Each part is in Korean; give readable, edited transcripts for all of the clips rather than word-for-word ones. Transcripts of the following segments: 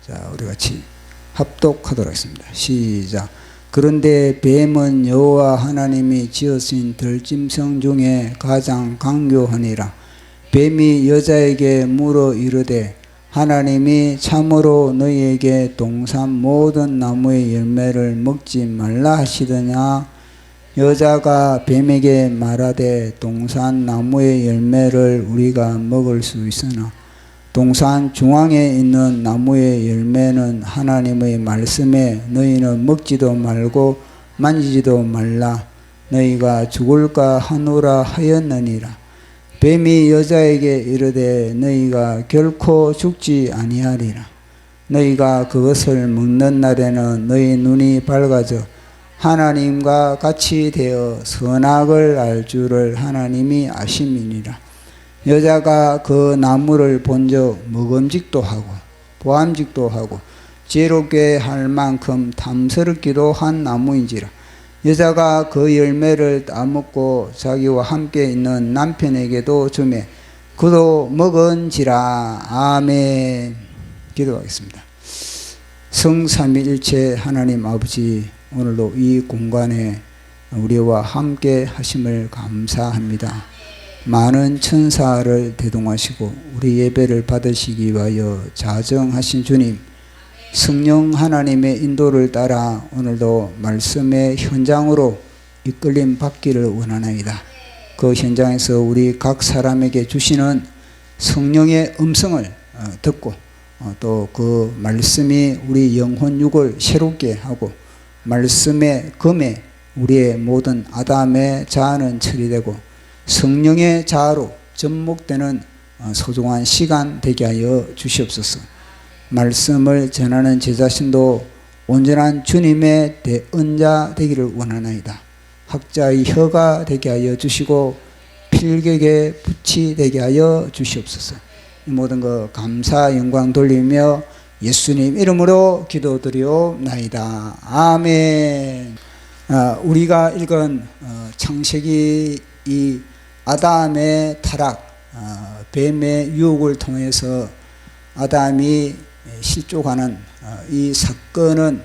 자, 우리 같이 합독하도록 하겠습니다. 시작. 그런데 뱀은 여호와 하나님이 지으신 들짐승 중에 가장 강교하니라. 뱀이 여자에게 물어 이르되 하나님이 참으로 너희에게 동산 모든 나무의 열매를 먹지 말라 하시더냐. 여자가 뱀에게 말하되 동산 나무의 열매를 우리가 먹을 수 있으나 동산 중앙에 있는 나무의 열매는 하나님의 말씀에 너희는 먹지도 말고 만지지도 말라 너희가 죽을까 하노라 하였느니라. 뱀이 여자에게 이르되 너희가 결코 죽지 아니하리라. 너희가 그것을 먹는 날에는 너희 눈이 밝아져 하나님과 같이 되어 선악을 알 줄을 하나님이 아심이니라. 여자가 그 나무를 본즉 먹음직도 하고 보암직도 하고 지혜롭게 할 만큼 탐스럽기도 한 나무인지라. 여자가 그 열매를 따먹고 자기와 함께 있는 남편에게도 주매 그도 먹은지라. 아멘. 기도하겠습니다. 성삼위일체 하나님 아버지, 오늘도 이 공간에 우리와 함께 하심을 감사합니다. 많은 천사를 대동하시고 우리 예배를 받으시기 위하여 자정하신 주님, 성령 하나님의 인도를 따라 오늘도 말씀의 현장으로 이끌림 받기를 원하나이다. 그 현장에서 우리 각 사람에게 주시는 성령의 음성을 듣고 또 그 말씀이 우리 영혼 육을 새롭게 하고 말씀의 검에 우리의 모든 아담의 자아는 처리되고 성령의 자아로 접목되는 소중한 시간 되게 하여 주시옵소서. 말씀을 전하는 제 자신도 온전한 주님의 대언자 되기를 원하나이다. 학자의 혀가 되게 하여 주시고 필격의 붓이 되게 하여 주시옵소서. 이 모든 것 감사 영광 돌리며 예수님 이름으로 기도드리옵나이다. 아멘. 우리가 읽은 창세기 이 아담의 타락, 뱀의 유혹을 통해서 아담이 실족하는 이 사건은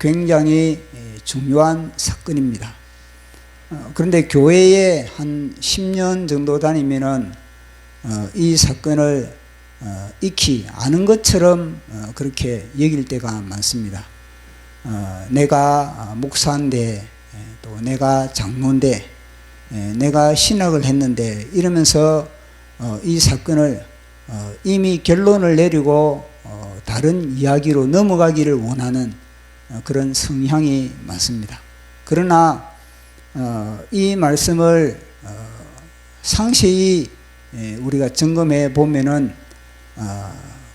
굉장히 중요한 사건입니다. 그런데 교회에 한 10년 정도 다니면은 이 사건을 익히 아는 것처럼 그렇게 여길 때가 많습니다. 내가 목사인데 또 내가 장로인데 내가 신학을 했는데 이러면서 이 사건을 이미 결론을 내리고 다른 이야기로 넘어가기를 원하는 그런 성향이 많습니다. 그러나 이 말씀을 상세히 우리가 점검해 보면은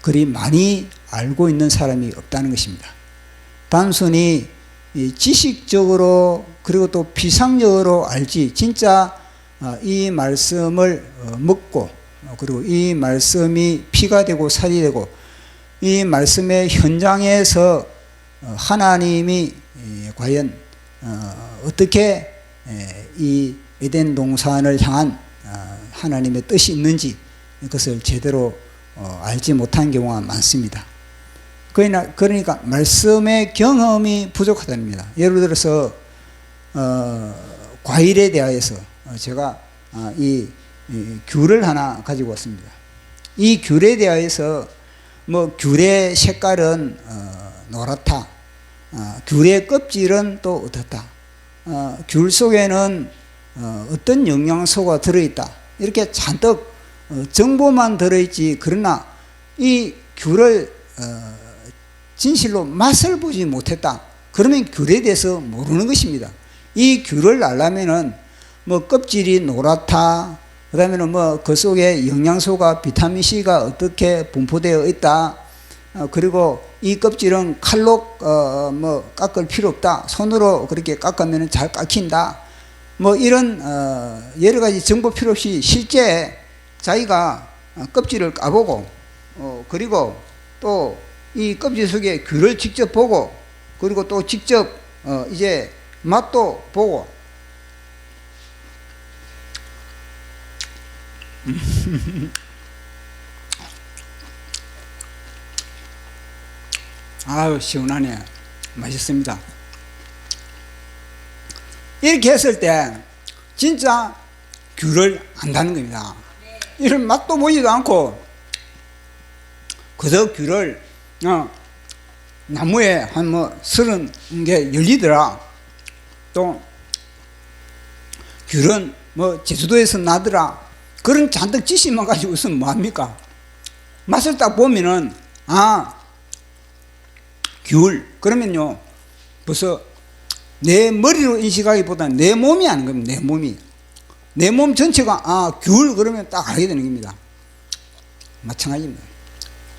그리 많이 알고 있는 사람이 없다는 것입니다. 단순히 지식적으로 그리고 또 피상적으로 알지 진짜 이 말씀을 먹고 그리고 이 말씀이 피가 되고 살이 되고 이 말씀의 현장에서 하나님이 과연 어떻게 이 에덴 동산을 향한 하나님의 뜻이 있는지 그것을 제대로 알지 못한 경우가 많습니다. 그러니까 말씀의 경험이 부족하답니다. 예를 들어서 과일에 대하여서 제가 이 귤을 하나 가지고 왔습니다. 이 귤에 대하여서 뭐 귤의 색깔은 노랗다, 귤의 껍질은 또 어떻다, 귤 속에는 어떤 영양소가 들어있다, 이렇게 잔뜩 정보만 들어있지, 그러나 이 귤을 진실로 맛을 보지 못했다. 그러면 귤에 대해서 모르는 것입니다. 이 귤을 알려면은 뭐 껍질이 노랗다, 그 다음에는 뭐 그 속에 영양소가 비타민 C가 어떻게 분포되어 있다, 그리고 이 껍질은 칼로 뭐 깎을 필요 없다, 손으로 그렇게 깎으면 잘 깎인다, 뭐 이런 여러 가지 정보 필요 없이 실제 자기가 껍질을 까보고 그리고 또 이 껍질 속에 귤을 직접 보고 그리고 또 직접 이제 맛도 보고 아유, 시원하네. 맛있습니다. 이렇게 했을 때 진짜 귤을 안다는 겁니다. 이런 맛도 보지도 않고 그저 귤을 나무에 한 30개 열리더라. 또 귤은 제주도에서 나더라. 그런 잔뜩 지식만 가지고 있으면 뭐합니까? 맛을 딱 보면은 귤 그러면요 벌써 내 머리로 인식하기보다는 내 몸이 아는 겁니다. 내 몸이, 내 몸 전체가 귤 그러면 딱 알게 되는 겁니다. 마찬가지입니다.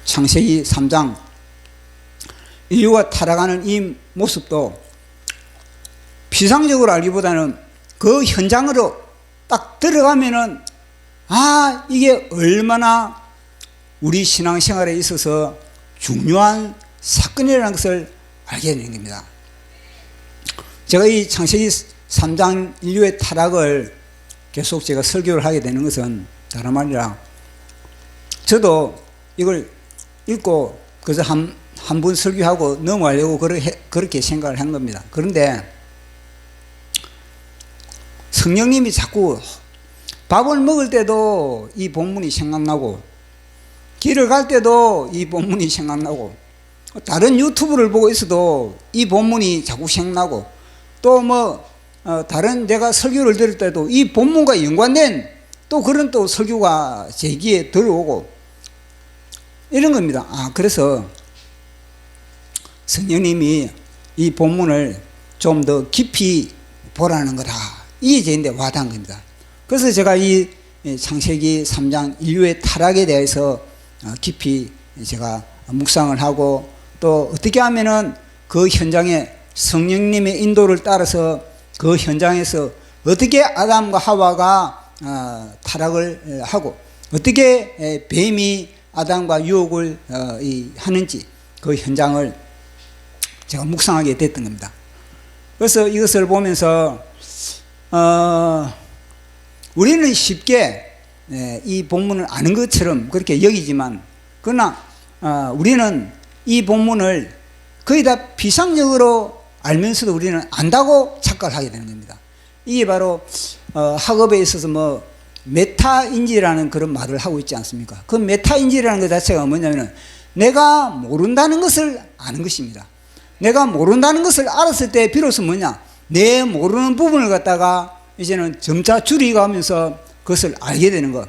창세기 3장 인류가 타락하는 이 모습도 피상적으로 알기보다는 그 현장으로 딱 들어가면은 이게 얼마나 우리 신앙생활에 있어서 중요한 사건이라는 것을 알게 되는 겁니다. 제가 이 창세기 3장 인류의 타락을 계속 제가 설교를 하게 되는 것은 다름 아니라 저도 이걸 읽고 그래서 한 번 설교하고 넘어가려고 그렇게 생각을 한 겁니다. 그런데 성령님이 자꾸 밥을 먹을 때도 이 본문이 생각나고 길을 갈 때도 이 본문이 생각나고 다른 유튜브를 보고 있어도 이 본문이 자꾸 생각나고 또 다른 내가 설교를 들을 때도 이 본문과 연관된 또 그런 또 설교가 제 귀에 들어오고 이런 겁니다. 그래서 성령님이 이 본문을 좀 더 깊이 보라는 거다. 이게 저인데 와닿은 겁니다. 그래서 제가 이 창세기 3장 인류의 타락에 대해서 깊이 제가 묵상을 하고 또 어떻게 하면은 그 현장에 성령님의 인도를 따라서 그 현장에서 어떻게 아담과 하와가 타락을 하고 어떻게 뱀이 아담과 유혹을 하는지 그 현장을 제가 묵상하게 됐던 겁니다. 그래서 이것을 보면서 우리는 쉽게 이 본문을 아는 것처럼 그렇게 여기지만 그러나 우리는 이 본문을 거의 다 피상적으로 알면서도 우리는 안다고 착각을 하게 되는 겁니다. 이게 바로 학업에 있어서 메타인지라는 그런 말을 하고 있지 않습니까? 그 메타인지라는 것 자체가 뭐냐면은 내가 모른다는 것을 아는 것입니다. 내가 모른다는 것을 알았을 때 비로소 뭐냐? 내 모르는 부분을 갖다가 이제는 점차 줄여가면서 그것을 알게 되는 것.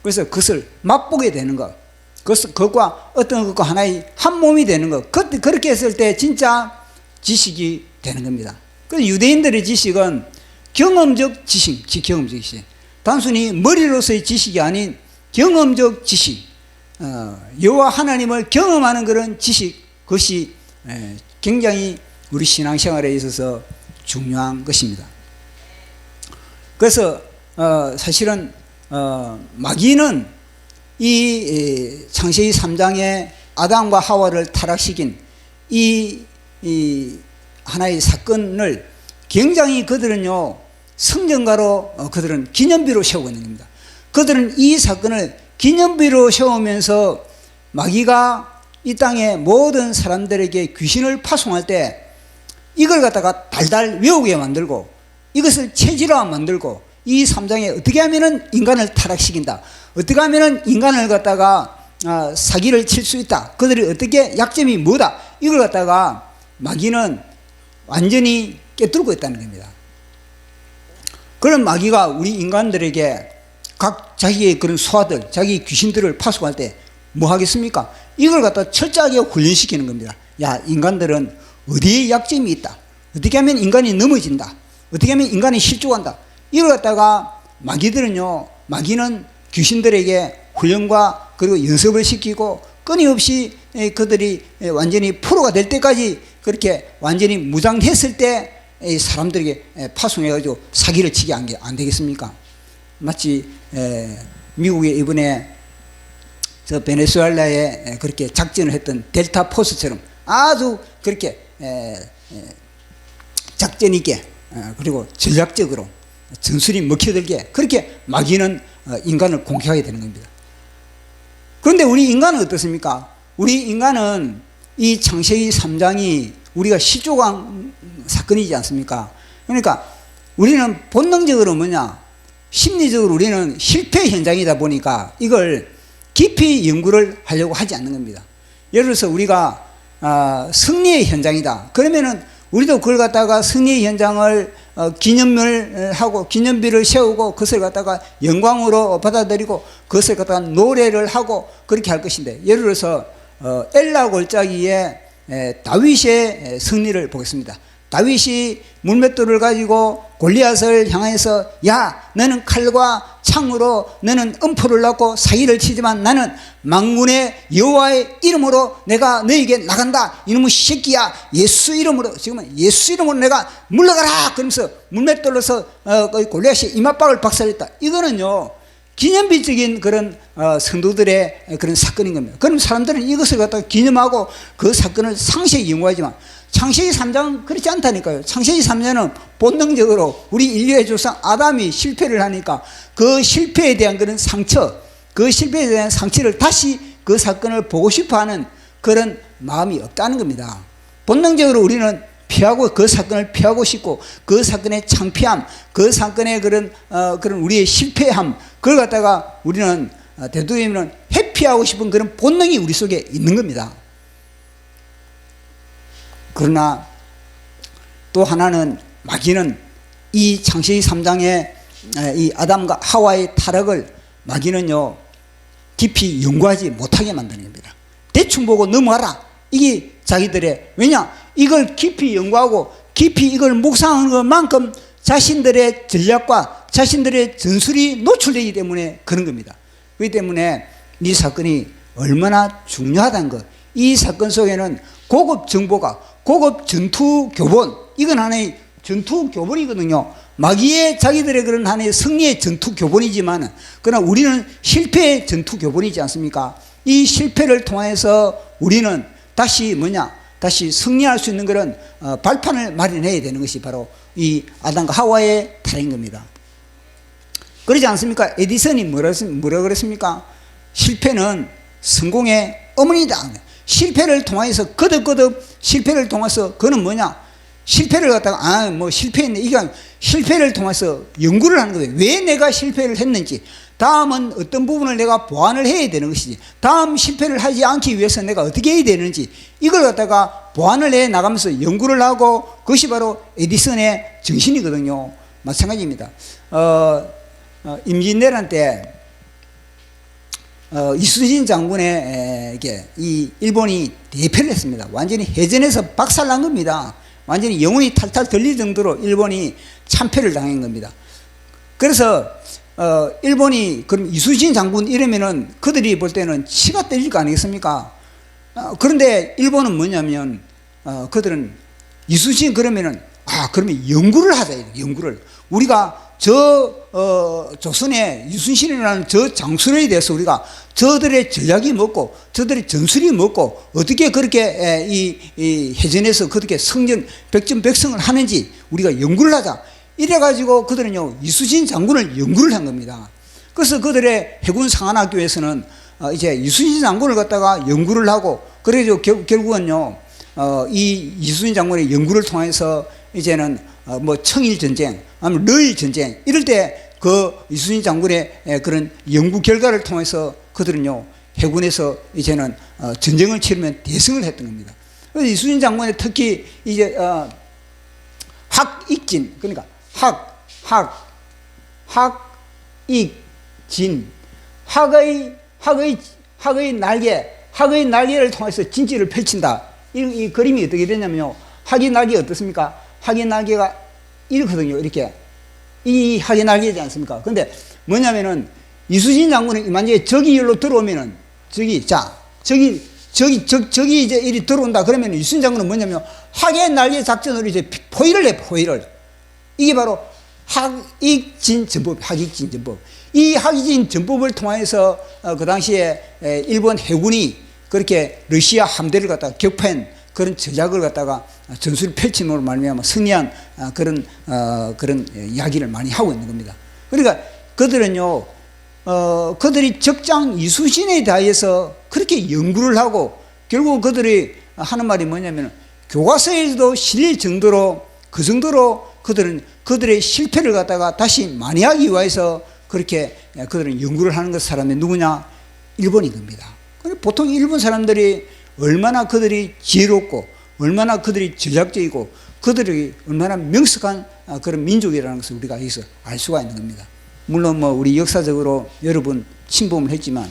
그래서 그것을 맛보게 되는 것. 그것과 어떤 것과 하나의 한 몸이 되는 것. 그렇게 했을 때 진짜 지식이 되는 겁니다. 그래서 유대인들의 지식은 경험적 지식, 경험적 지식. 단순히 머리로서의 지식이 아닌 경험적 지식. 여호와 하나님을 경험하는 그런 지식. 그것이 굉장히 우리 신앙생활에 있어서 중요한 것입니다. 그래서 사실은 마귀는 이 창세기 3장에 아담과 하와를 타락시킨 이 하나의 사건을 굉장히 그들은요 성전가로 그들은 기념비로 세우고 있는 겁니다. 그들은 이 사건을 기념비로 세우면서 마귀가 이 땅의 모든 사람들에게 귀신을 파송할 때 이걸 갖다가 달달 외우게 만들고 이것을 체질화 만들고 이 3장에 어떻게 하면은 인간을 타락시킨다. 어떻게 하면은 인간을 갖다가 사기를 칠 수 있다. 그들이 어떻게 약점이 뭐다. 이걸 갖다가 마귀는 완전히 깨뚫고 있다는 겁니다. 그런 마귀가 우리 인간들에게 각 자기의 그런 소화들, 자기 귀신들을 파송할 때 뭐 하겠습니까? 이걸 갖다 철저하게 훈련시키는 겁니다. 야, 인간들은 어디에 약점이 있다. 어떻게 하면 인간이 넘어진다. 어떻게 하면 인간이 실족한다. 이걸 갖다가 마귀는 귀신들에게 훈련과 그리고 연습을 시키고 끊임없이 그들이 완전히 프로가 될 때까지 그렇게 완전히 무장했을 때 사람들에게 파송해가지고 사기를 치게 안 되겠습니까? 마치 미국에 이번에 저 베네수엘라에 그렇게 작전을 했던 델타 포스처럼 아주 그렇게 작전 있게 그리고 전략적으로 전술이 먹혀들게 그렇게 마귀는 인간을 공격하게 되는 겁니다. 그런데 우리 인간은 어떻습니까? 우리 인간은 이 창세기 3장이 우리가 실조강 사건이지 않습니까? 그러니까 우리는 본능적으로 뭐냐, 심리적으로 우리는 실패 현장이다 보니까 이걸 깊이 연구를 하려고 하지 않는 겁니다. 예를 들어서 우리가 승리의 현장이다. 그러면은 우리도 그걸 갖다가 승리의 현장을 기념을 하고 기념비를 세우고 그것을 갖다가 영광으로 받아들이고 그것을 갖다가 노래를 하고 그렇게 할 것인데, 예를 들어서 엘라 골짜기에 다윗의 승리를 보겠습니다. 다윗이 물맷돌을 가지고 골리앗을 향해서 야, 너는 칼과 창으로 너는 음포를 넣고 사기를 치지만 나는 만군의 여호와의 이름으로 내가 너에게 나간다. 이놈의 새끼야, 예수 이름으로, 지금은 예수 이름으로 내가 물러가라. 그러면서 물맷돌로서 골리앗이 이맛박을 박살냈다. 이거는요 기념비적인 그런 성도들의 그런 사건인 겁니다. 그럼 사람들은 이것을 갖다가 기념하고 그 사건을 상세히 연구하지만 창세기 3장은 그렇지 않다니까요. 창세기 3장은 본능적으로 우리 인류의 조상 아담이 실패를 하니까 그 실패에 대한 그런 상처, 그 실패에 대한 상처를 다시 그 사건을 보고 싶어하는 그런 마음이 없다는 겁니다. 본능적으로 우리는 피하고, 그 사건을 피하고 싶고 그 사건의 창피함, 그 사건의 그런 우리의 실패함, 그걸 갖다가 우리는 되도록이면 회피하고 싶은 그런 본능이 우리 속에 있는 겁니다. 그러나 또 하나는, 마귀는 이 창세기 3장의 이 아담과 하와의 타락을 마귀는요 깊이 연구하지 못하게 만드는 겁니다. 대충 보고 넘어가라. 이게 자기들의, 왜냐, 이걸 깊이 연구하고 깊이 이걸 묵상하는 것만큼 자신들의 전략과 자신들의 전술이 노출되기 때문에 그런 겁니다. 그렇기 때문에 이 사건이 얼마나 중요하다는 것, 이 사건 속에는 고급 정보가, 고급 전투 교본, 이건 하나의 전투 교본이거든요. 마귀의 자기들의 그런 하나의 승리의 전투 교본이지만, 그러나 우리는 실패의 전투 교본이지 않습니까? 이 실패를 통해서 우리는 다시 다시 승리할 수 있는 그런 발판을 마련해야 되는 것이 바로 이 아담과 하와의 탈인 겁니다. 그러지 않습니까? 에디슨이 뭐라 그랬습니까? 실패는 성공의 어머니다. 실패를 통해서 거듭 실패를 통해서, 그는 실패를 갖다가 실패했네, 이게 아니고 실패를 통해서 연구를 하는 거예요. 왜 내가 실패를 했는지, 다음은 어떤 부분을 내가 보완을 해야 되는 것이지, 다음 실패를 하지 않기 위해서 내가 어떻게 해야 되는지, 이걸 갖다가 보완을 해 나가면서 연구를 하고, 그것이 바로 에디슨의 정신이거든요. 마찬가지입니다. 임진왜란 때 이순신 장군에게 이 일본이 대패를 했습니다. 완전히 해전에서 박살난 겁니다. 완전히 영혼이 탈탈 들릴 정도로 일본이 참패를 당한 겁니다. 그래서 일본이 그럼 이순신 장군 이러면은 그들이 볼 때는 치가 떨릴 거 아니겠습니까? 그런데 일본은 뭐냐면 그들은 이순신 그러면은 그러면 연구를 하자. 연구를 우리가 조선의 이순신이라는 저 장수에 대해서 우리가 저들의 전략이 뭐고 저들의 전술이 뭐고 어떻게 그렇게 이 해전에서 그렇게 백전백승을 하는지 우리가 연구를 하자. 이래가지고 그들은요 이순신 장군을 연구를 한 겁니다. 그래서 그들의 해군 상한학교에서는 이제 이순신 장군을 갖다가 연구를 하고, 그래서 결국은요 이 이순신 장군의 연구를 통해서 이제는 청일전쟁, 아니면 러일전쟁, 이럴 때 그 이순신 장군의 그런 연구 결과를 통해서 그들은요, 해군에서 이제는 전쟁을 치르면 대승을 했던 겁니다. 그래서 이순신 장군의 특히 이제 학익진, 그러니까 학익진, 학의 날개를 통해서 진지를 펼친다. 이 그림이 어떻게 되냐면요, 학의 날개 어떻습니까? 학의 날개가 이렇거든요. 이렇게 이 학의 날개지 않습니까? 근데 뭐냐면은 이순신 장군이 만약에 저기 일로 들어오면은 저기 이제 이리 들어온다 그러면 이순신 장군은 뭐냐면 학의 날개 작전으로 이제 포위를 해. 포위를. 이게 바로 학익진 전법. 이 학익진 전법을 통해서 그 당시에 일본 해군이 그렇게 러시아 함대를 갖다가 격파한 그런 전략을 갖다가 전술을 펼침으로 말미암아 승리한 그런 이야기를 많이 하고 있는 겁니다. 그러니까 그들은요, 그들이 적장 이순신에 대해서 그렇게 연구를 하고 결국 그들이 하는 말이 뭐냐면 교과서에도 실릴 정도로 그 정도로 그들은 그들의 실패를 갖다가 다시 만회하기 위해서 그렇게 그들은 연구를 하는 것 사람이 누구냐? 일본인 겁니다. 보통 일본 사람들이 얼마나 그들이 지혜롭고 얼마나 그들이 전략적이고 그들이 얼마나 명석한 그런 민족이라는 것을 우리가 여기서 알 수가 있는 겁니다. 물론 뭐 우리 역사적으로 여러 번 침범을 했지만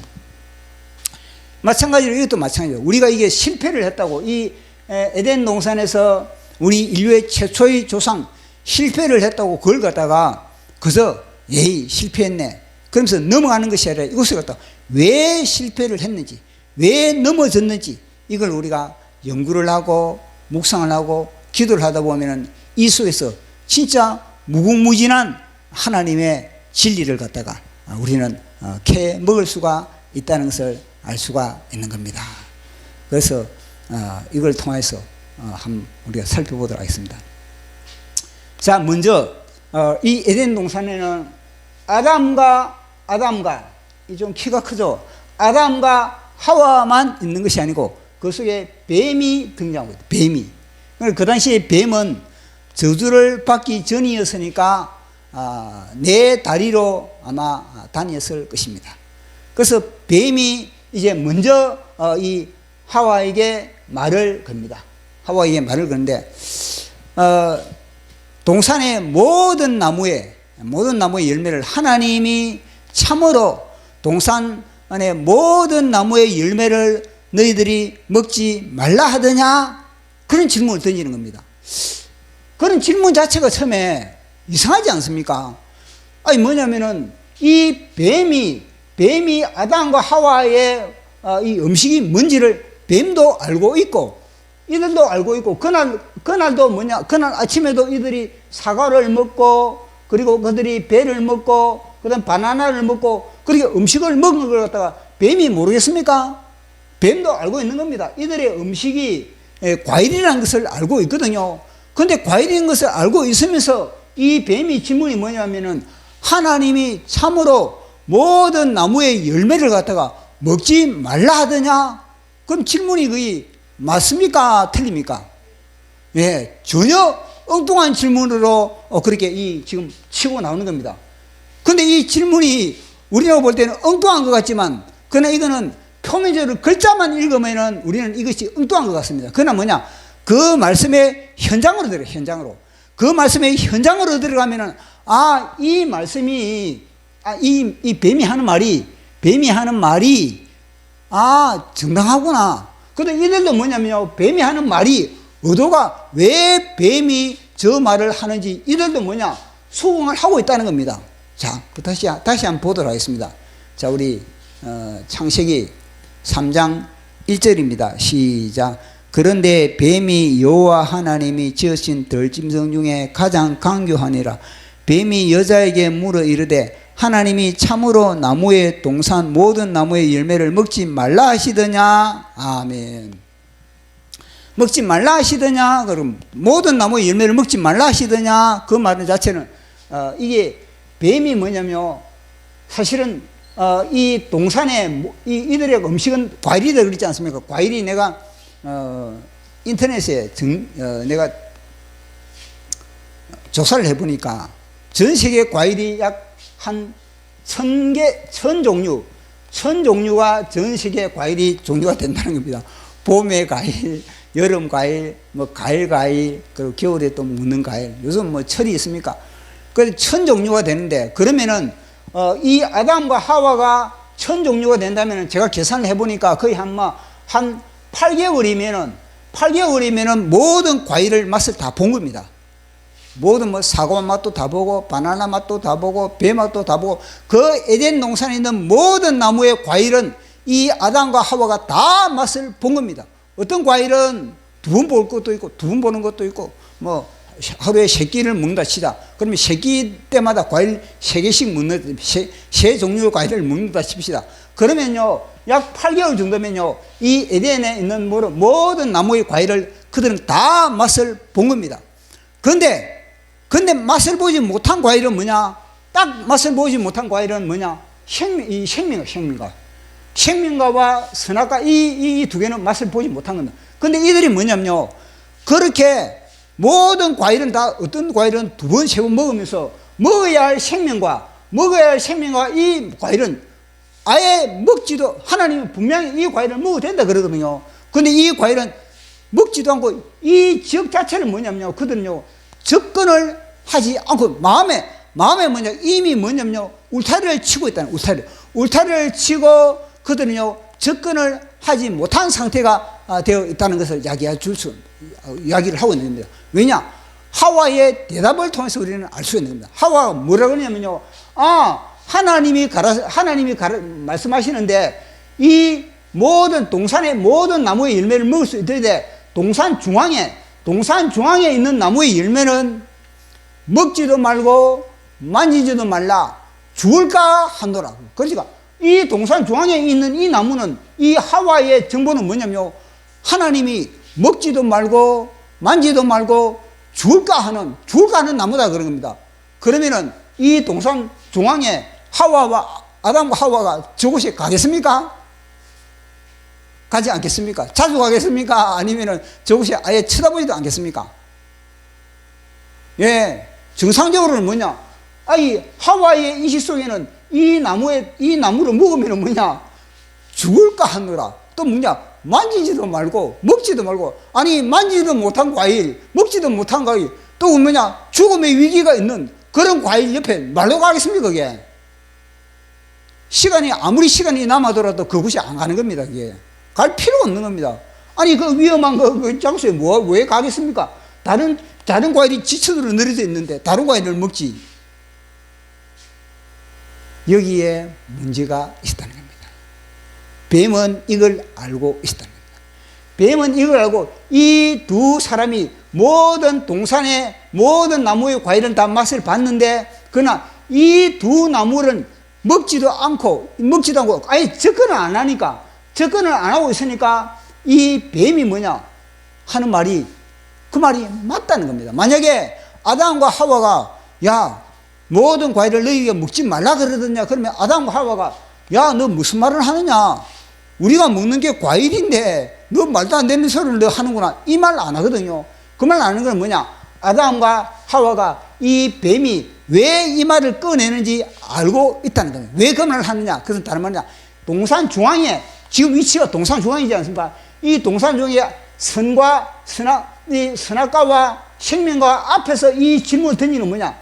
마찬가지로 이것도 마찬가지예요. 우리가 이게 실패를 했다고 이 에덴 동산에서 우리 인류의 최초의 조상 실패를 했다고 그걸 갖다가 그래서 에이 실패했네 그러면서 넘어가는 것이 아니라 이것을 갖다가 왜 실패를 했는지 왜 넘어졌는지 이걸 우리가 연구를 하고 묵상을 하고 기도를 하다 보면은 이 속에서 진짜 무궁무진한 하나님의 진리를 갖다가 우리는 캐 먹을 수가 있다는 것을 알 수가 있는 겁니다. 그래서 이걸 통해서 한번 우리가 살펴보도록 하겠습니다. 자, 먼저 이 에덴 동산에는 아담과 이 좀 키가 크죠. 아담과 하와만 있는 것이 아니고 그 속에 뱀이 등장하고 있다. 뱀이. 그 당시에 뱀은 저주를 받기 전이었으니까 네 다리로 아마 다녔을 것입니다. 그래서 뱀이 이제 먼저 이 하와에게 말을 겁니다. 하와에게 말을 거는데 동산의 모든 나무의 열매를 하나님이 참으로 동산 안에 모든 나무의 열매를 너희들이 먹지 말라 하더냐? 그런 질문을 던지는 겁니다. 그런 질문 자체가 처음에 이상하지 않습니까? 아니 뭐냐면은 이 뱀이 아담과 하와의 이 음식이 뭔지를 뱀도 알고 있고 이들도 알고 있고 그날도 뭐냐? 그날 아침에도 이들이 사과를 먹고 그리고 그들이 배를 먹고 그다음 바나나를 먹고 그렇게 음식을 먹는 걸 갖다가 뱀이 모르겠습니까? 뱀도 알고 있는 겁니다. 이들의 음식이 과일이라는 것을 알고 있거든요. 그런데 과일인 것을 알고 있으면서 이 뱀이 질문이 뭐냐면은 하나님이 참으로 모든 나무의 열매를 갖다가 먹지 말라 하더냐? 그럼 질문이 거의 맞습니까? 틀립니까? 예, 전혀 엉뚱한 질문으로 그렇게 지금 치고 나오는 겁니다. 근데 이 질문이 우리가 볼 때는 엉뚱한 것 같지만 그러나 이거는 표면적으로 글자만 읽으면은 우리는 이것이 엉뚱한 것 같습니다. 그러나 뭐냐? 그 말씀의 현장으로 들어가요. 현장으로. 그 말씀의 현장으로 들어가면은 이 말씀이 이 뱀이 하는 말이 정당하구나. 근데 이들도 뭐냐면요. 뱀이 하는 말이 의도가 왜 뱀이 저 말을 하는지 이들도 뭐냐? 수긍을 하고 있다는 겁니다. 자, 다시 한번 보도록 하겠습니다. 자, 우리 창세기 3장 1절입니다. 시작. 그런데 뱀이 여호와 하나님이 지으신 들짐승 중에 가장 강교하니라. 뱀이 여자에게 물어 이르되 하나님이 참으로 나무의 동산 모든 나무의 열매를 먹지 말라 하시더냐? 아멘. 먹지 말라 하시더냐? 그럼 모든 나무의 열매를 먹지 말라 하시더냐? 그 말 자체는 이게 뱀이 뭐냐면 사실은 이 동산에 이들의 음식은 과일이다 그랬지 않습니까? 과일이 내가 인터넷에 내가 조사를 해보니까 전 세계 과일이 약 한 1000개, 1000종류가 전 세계 과일이 종류가 된다는 겁니다. 봄의 과일, 여름 과일, 뭐 가을 과일, 그리고 겨울에 또 먹는 과일. 요즘 뭐 철이 있습니까? 그래서 1000종류가 되는데 그러면은 이 아담과 하와가 1000종류가 된다면은 제가 계산을 해보니까 거의 한 8개월이면은 모든 과일을 맛을 다 본 겁니다. 모든 뭐 사과 맛도 다 보고 바나나 맛도 다 보고 배 맛도 다 보고 그 에덴 동산에 있는 모든 나무의 과일은 이 아담과 하와가 다 맛을 본 겁니다. 어떤 과일은 두 번 볼 것도 있고 두 번 보는 것도 있고 뭐 하루에 3끼를 먹는다 치자. 그러면 3끼 때마다 과일 3개씩 먹는 세 종류의 과일을 먹는다 칩시다. 그러면요 약 8개월 정도면요 이 에덴에 있는 모든 나무의 과일을 그들은 다 맛을 본 겁니다. 근데 맛을 보지 못한 과일은 뭐냐? 딱 맛을 보지 못한 과일은 뭐냐? 생명과와 선악과 이 두 개는 맛을 보지 못한 겁니다. 근데 이들이 뭐냐면요, 그렇게 모든 과일은 다 어떤 과일은 두 번, 세 번 먹으면서 먹어야 할 생명과 이 과일은 아예 먹지도, 하나님은 분명히 이 과일을 먹어도 된다 그러거든요. 근데 이 과일은 먹지도 않고, 이 지역 자체는 뭐냐면요, 그들은요 접근을 하지 않고 마음에 뭐냐, 이미 뭐냐면요 울타리를 치고 있다는, 울타리를 치고 그들은요 접근을 하지 못한 상태가 되어 있다는 것을 이야기를 하고 있는 겁니다. 왜냐? 하와의 대답을 통해서 우리는 알 수 있는 겁니다. 하와가 뭐라고 하냐면요, 하나님이 말씀하시는데 이 모든 동산의 모든 나무의 열매를 먹을 수 있는데 동산 중앙에 있는 나무의 열매는 먹지도 말고 만지지도 말라, 죽을까 하노라. 그러니까 이 동산 중앙에 있는 이 나무는, 이 하와의 정보는 뭐냐면 하나님이 먹지도 말고 만지도 말고 죽을까 하는 나무다 그런 겁니다. 그러면은 이 동산 중앙에 아담과 하와가 저곳에 가겠습니까? 가지 않겠습니까? 자주 가겠습니까? 아니면은 저곳에 아예 쳐다보지도 않겠습니까? 예, 정상적으로는 뭐냐? 이 하와의 인식 속에는 이 나무를 먹으면 뭐냐? 죽을까 하노라. 또 뭐냐? 만지지도 말고 먹지도 말고, 아니 만지지도 못한 과일, 먹지도 못한 과일, 또 뭐냐? 죽음의 위기가 있는 그런 과일 옆에 말로 가겠습니까? 그게 아무리 시간이 남아더라도 그곳이 안 가는 겁니다. 그게 갈 필요가 없는 겁니다. 아니 그 위험한 그 장소에 왜 가겠습니까? 다른 과일이 지천으로 늘어져 있는데 다른 과일을 먹지. 여기에 문제가 있다는 겁니다. 뱀은 이걸 알고 있다는 겁니다. 뱀은 이걸 알고 이 두 사람이 모든 동산의 모든 나무의 과일은 다 맛을 봤는데, 그러나 이 두 나무는 먹지도 않고 아예 접근을 안 하고 있으니까 이 뱀이 뭐냐 하는 말이, 그 말이 맞다는 겁니다. 만약에 아담과 하와가 야 모든 과일을 너희가 먹지 말라 그러더냐, 그러면 아담과 하와가 야 너 무슨 말을 하느냐, 우리가 먹는 게 과일인데 너 말도 안 되는 소리를 너 하는구나, 이 말 안 하거든요. 그 말 안 하는 건 뭐냐, 아담과 하와가 이 뱀이 왜 이 말을 꺼내는지 알고 있다는 겁니다. 왜 그 말을 하느냐, 그것은 다른 말이냐, 동산 중앙에, 지금 위치가 동산 중앙이지 않습니까? 이 동산 중앙에 선악과와 생명과 앞에서 이 질문을 던지는 뭐냐,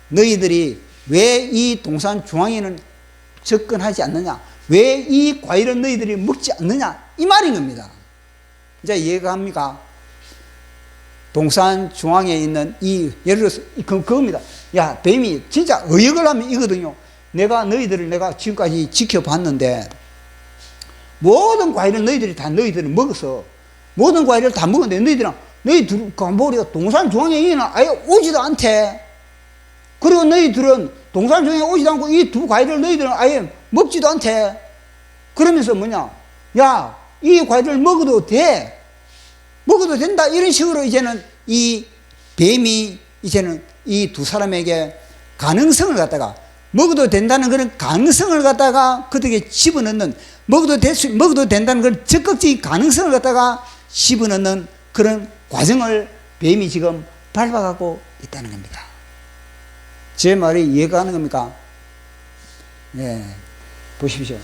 너희들이 왜 이 동산 중앙에는 접근하지 않느냐, 왜 이 과일은 너희들이 먹지 않느냐, 이 말인 겁니다. 이제 이해가 갑니까? 동산 중앙에 있는 예를 들어서 그겁니다. 야 뱀이 진짜 의역을 하면 이거든요. 내가 지금까지 지켜봤는데 모든 과일은 너희들은 먹어서 모든 과일을 다 먹었는데 너희들 동산 중앙에 있는 아예 오지도 않대. 그리고 너희들은 동산 중앙에 오지도 않고 이 두 과일을 너희들은 아예 먹지도 않대. 그러면서 뭐냐, 야 이 과일을 먹어도 된다, 이런 식으로 이제는 이 뱀이 이제는 이 두 사람에게 가능성을 갖다가, 먹어도 된다는 그런 가능성을 갖다가 그들에게 집어넣는, 먹어도 된다는 그런 적극적인 가능성을 갖다가 집어넣는 그런 과정을 뱀이 지금 밟아가고 있다는 겁니다. 제 말이 이해가 가는 겁니까? 네, 보십시오.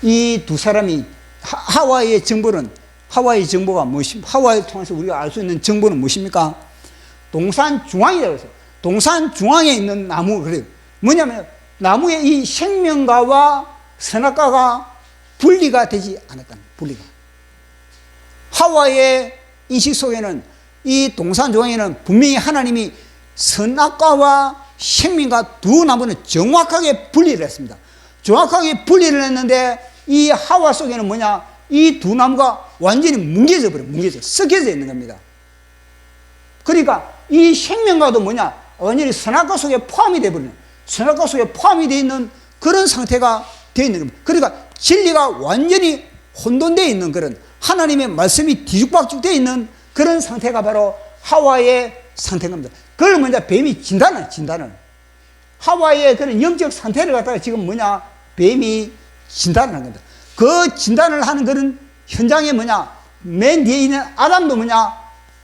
이 두 사람이 하와의 정보가 무엇입니까? 하와를 통해서 우리가 알 수 있는 정보는 무엇입니까? 동산 중앙이라고 해서 동산 중앙에 있는 나무, 그래요. 뭐냐면 나무의 이 생명과와 선악과가 분리가 되지 않았다는 분리가. 하와의 인식 속에는 이 동산 중앙에는 분명히 하나님이 선악과와 생명과 두 나무는 정확하게 분리를 했습니다. 정확하게 분리를 했는데 이 하와 속에는 뭐냐, 이 두 나무가 완전히 뭉개져 섞여져 있는 겁니다. 그러니까 이 생명과도 뭐냐, 완전히 선악과 속에 포함이 되어버리는, 선악과 속에 포함이 되어 있는 그런 상태가 되어 있는 겁니다. 그러니까 진리가 완전히 혼돈되어 있는 그런, 하나님의 말씀이 뒤죽박죽되어 있는 그런 상태가 바로 하와의 상태인 겁니다. 그걸 먼저 뱀이 진단을 하와의 그런 영적 상태를 갖다가 지금 뱀이 진단을 한 겁니다. 그 진단을 하는 그런 현장에 맨 뒤에 있는 아담도 뭐냐?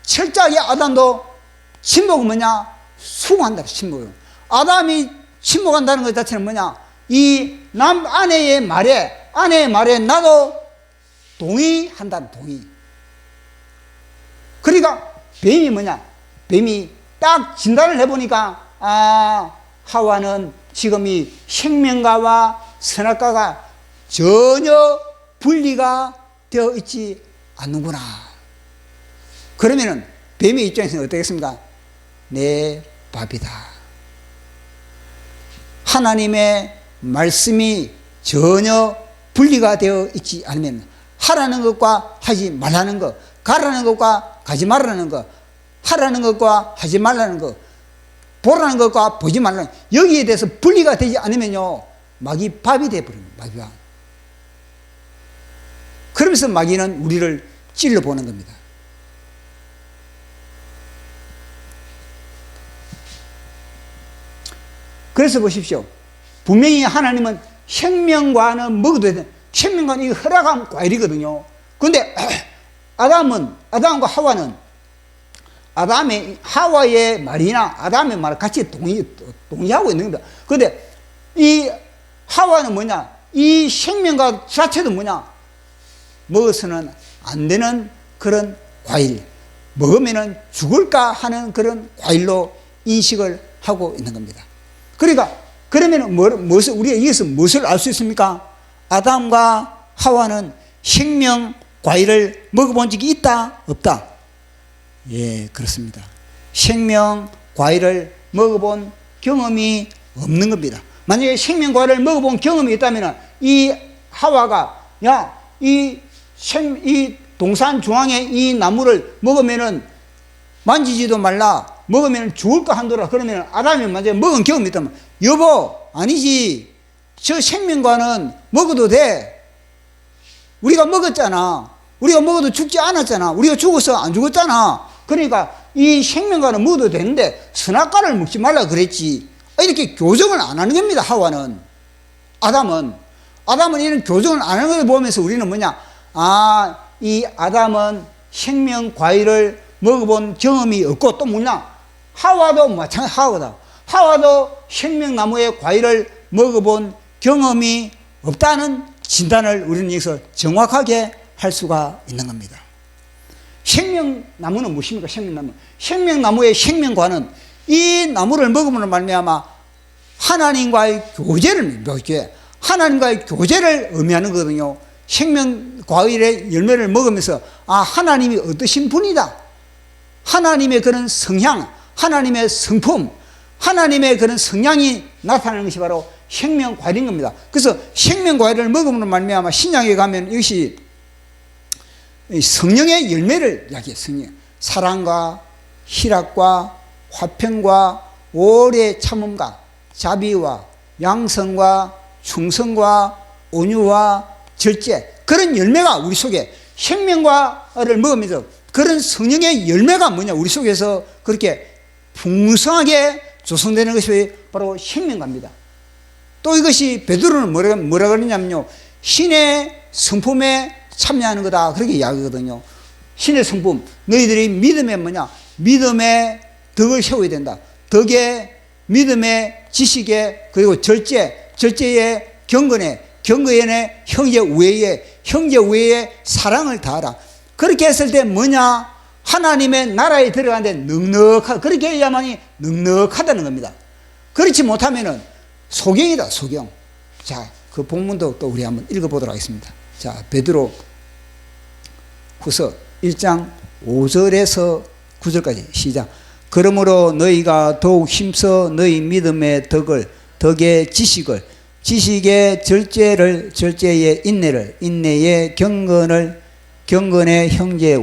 철저하게 아담도 침묵은 뭐냐? 수긍한다. 침묵은. 아담이 침묵한다는 것 자체는 뭐냐? 이 아내의 말에 나도 동의한다는 동의. 그러니까 뱀이 뭐냐? 뱀이 딱 진단을 해보니까 하와는 지금 이 생명과와 선악과가 전혀 분리가 되어 있지 않는구나. 그러면은 뱀의 입장에서는 어떻겠습니까? 내 밥이다. 하나님의 말씀이 전혀 분리가 되어 있지 않으면 하라는 것과 하지 말라는 것, 가라는 것과 가지 말라는 것, 하라는 것과 하지 말라는 것, 보라는 것과 보지 말라는 것, 여기에 대해서 분리가 되지 않으면요, 마귀 밥이 되어버립니다. 마귀가. 그러면서 마귀는 우리를 찔러보는 겁니다. 그래서 보십시오. 분명히 하나님은 생명과는 먹어도 돼. 생명과는 이거 허락한 과일이거든요. 그런데 아담과 하와는 하와의 말이나 아담의 말을 같이 동의하고 있는 겁니다. 그런데 이 하와는 뭐냐? 이 생명과 자체도 뭐냐? 먹어서는 안 되는 그런 과일, 먹으면 죽을까 하는 그런 과일로 인식을 하고 있는 겁니다. 그러니까 그러면 우리가 여기서 무엇을 알 수 있습니까? 아담과 하와는 생명 과일을 먹어본 적이 있다? 없다? 예, 그렇습니다. 생명 과일을 먹어본 경험이 없는 겁니다. 만약에 생명 과일을 먹어본 경험이 있다면 이 하와가 이 동산 중앙에 이 나무를 먹으면은 만지지도 말라, 먹으면 죽을까 한도라. 그러면 아담이 만약에 먹은 경험이 있다면, 여보, 아니지, 저 생명과는 먹어도 돼. 우리가 먹었잖아. 우리가 먹어도 죽지 않았잖아. 우리가 죽어서 안 죽었잖아. 그러니까 이 생명과는 먹어도 되는데 선악과를 먹지 말라 그랬지. 이렇게 교정을 안 하는 겁니다. 하와는. 아담은 이런 교정을 안 하는 걸 보면서 우리는 뭐냐? 이 아담은 생명 과일을 먹어본 경험이 없고, 또 뭐냐? 하와도 마찬가지다. 하와도 생명나무의 과일을 먹어본 경험이 없다는 진단을 우리는 여기서 정확하게 할 수가 있는 겁니다. 생명나무는 무엇입니까? 생명나무의 생명과는 이 나무를 먹으면 말미암아 하나님과의 교제를 의미하는 거거든요. 생명 과일의 열매를 먹으면서 하나님이 어떠신 분이다. 하나님의 그런 성향, 하나님의 성품, 하나님의 그런 성향이 나타나는 것이 바로 생명 과일인 겁니다. 그래서 생명 과일을 먹으면 말미암아 신약에 가면 이것이 성령의 열매를 이야기해요. 성령. 사랑과 희락과 화평과 오래 참음과 자비와 양성과 충성과 온유와 절제, 그런 열매가 우리 속에, 생명과를 먹으면서 그런 성령의 열매가 뭐냐, 우리 속에서 그렇게 풍성하게 조성되는 것이 바로 생명과입니다. 또 이것이 베드로는 뭐라 그러냐면요, 신의 성품에 참여하는 거다, 그렇게 이야기하거든요. 신의 성품, 너희들이 믿음에 뭐냐, 믿음의 덕을 세워야 된다. 덕에, 믿음의 지식에, 그리고 절제에 경건에 형제 우애에 사랑을 다하라. 그렇게 했을 때 뭐냐? 하나님의 나라에 들어가는데 그렇게 해야만이 넉넉하다는 겁니다. 그렇지 못하면은 소경이다, 소경. 자, 그 본문도 또 우리 한번 읽어보도록 하겠습니다. 자, 베드로 후서 1장 5절에서 9절까지 시작. 그러므로 너희가 더욱 힘써 너희 믿음의 덕의 지식의 절제의 인내의 경건의 형제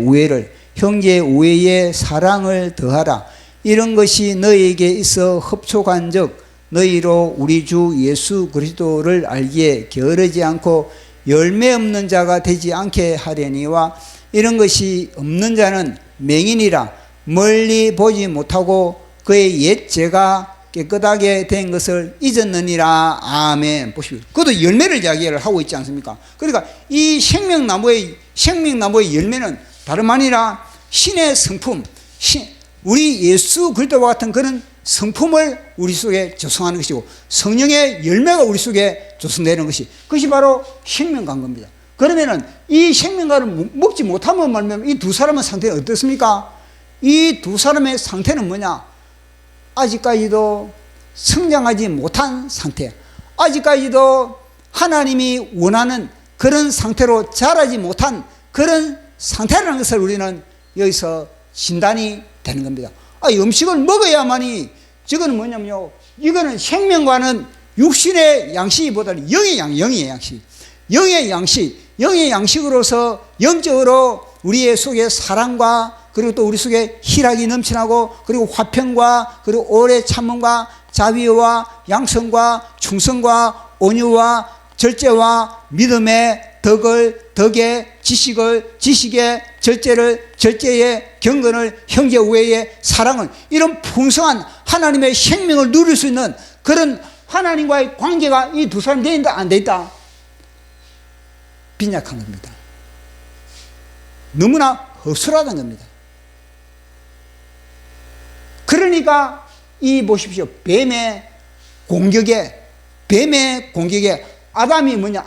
우애의 사랑을 더하라. 이런 것이 너희에게 있어 흡족한즉 너희로 우리 주 예수 그리스도를 알기에 게으르지 않고 열매 없는 자가 되지 않게 하려니와, 이런 것이 없는 자는 맹인이라 멀리 보지 못하고 그의 옛 죄가 깨끗하게 된 것을 잊었느니라. 아멘. 보십시오. 그것도 열매를 이야기를 하고 있지 않습니까? 그러니까 이 생명나무의 열매는 다름 아니라 신의 성품, 우리 예수 그리스도와 같은 그런 성품을 우리 속에 조성하는 것이고 성령의 열매가 우리 속에 조성되는 그것이 바로 생명과인 겁니다. 그러면은 이 생명과를 먹지 못하면 말면 이 두 사람의 상태는 어떻습니까? 이 두 사람의 상태는 뭐냐? 아직까지도 성장하지 못한 상태, 아직까지도 하나님이 원하는 그런 상태로 자라지 못한 그런 상태라는 것을 우리는 여기서 진단이 되는 겁니다. 음식을 먹어야만이, 저거는 뭐냐면요, 이거는 생명과는 육신의 양식보다는 영의 양식, 영의 양식으로서 영적으로 우리의 속에 사랑과 그리고 또 우리 속에 희락이 넘쳐나고 그리고 화평과 그리고 오래 참음과 자비와 양성과 충성과 온유와 절제와 믿음의 덕의 지식의 절제의 경건을 형제 우애의 사랑을, 이런 풍성한 하나님의 생명을 누릴 수 있는 그런 하나님과의 관계가 이 두 사람이 되어 있다 안 되어 있다? 빈약한 겁니다. 너무나 허술하다는 겁니다. 그러니까 이 보십시오. 뱀의 공격에 아담이 뭐냐?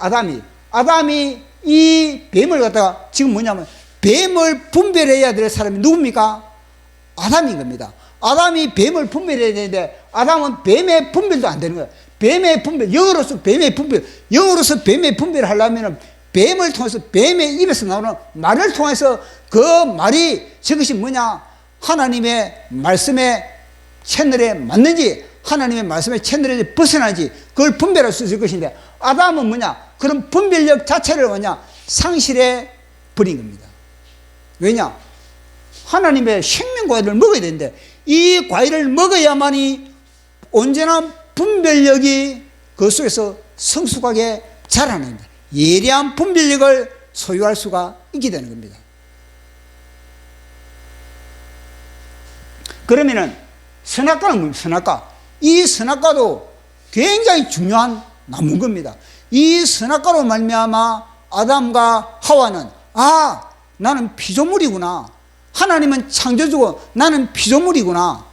아담이 이 뱀을 갖다가 지금 뭐냐면 뱀을 분별해야 될 사람이 누굽니까? 아담인 겁니다. 아담이 뱀을 분별해야 되는데 아담은 뱀의 분별도 안 되는 거예요. 뱀의 분별, 영으로서 뱀의 분별을 하려면 뱀을 통해서, 뱀의 입에서 나오는 말을 통해서 그 말이 저것이 뭐냐? 하나님의 말씀의 채널에 맞는지, 하나님의 말씀의 채널에 벗어나지, 그걸 분별할 수 있을 것인데, 아담은 뭐냐? 그런 분별력 자체를 뭐냐? 상실해 버린 겁니다. 왜냐? 하나님의 생명 과일을 먹어야 되는데, 이 과일을 먹어야만이 온전한 분별력이 그 속에서 성숙하게 자라는 겁니다. 예리한 분별력을 소유할 수가 있게 되는 겁니다. 그러면은 선악과는 뭡니까? 선악과. 이 선악과도 굉장히 중요한 나무인 겁니다. 이 선악과로 말미암아 아담과 하와는, 나는 피조물이구나. 하나님은 창조주고 나는 피조물이구나.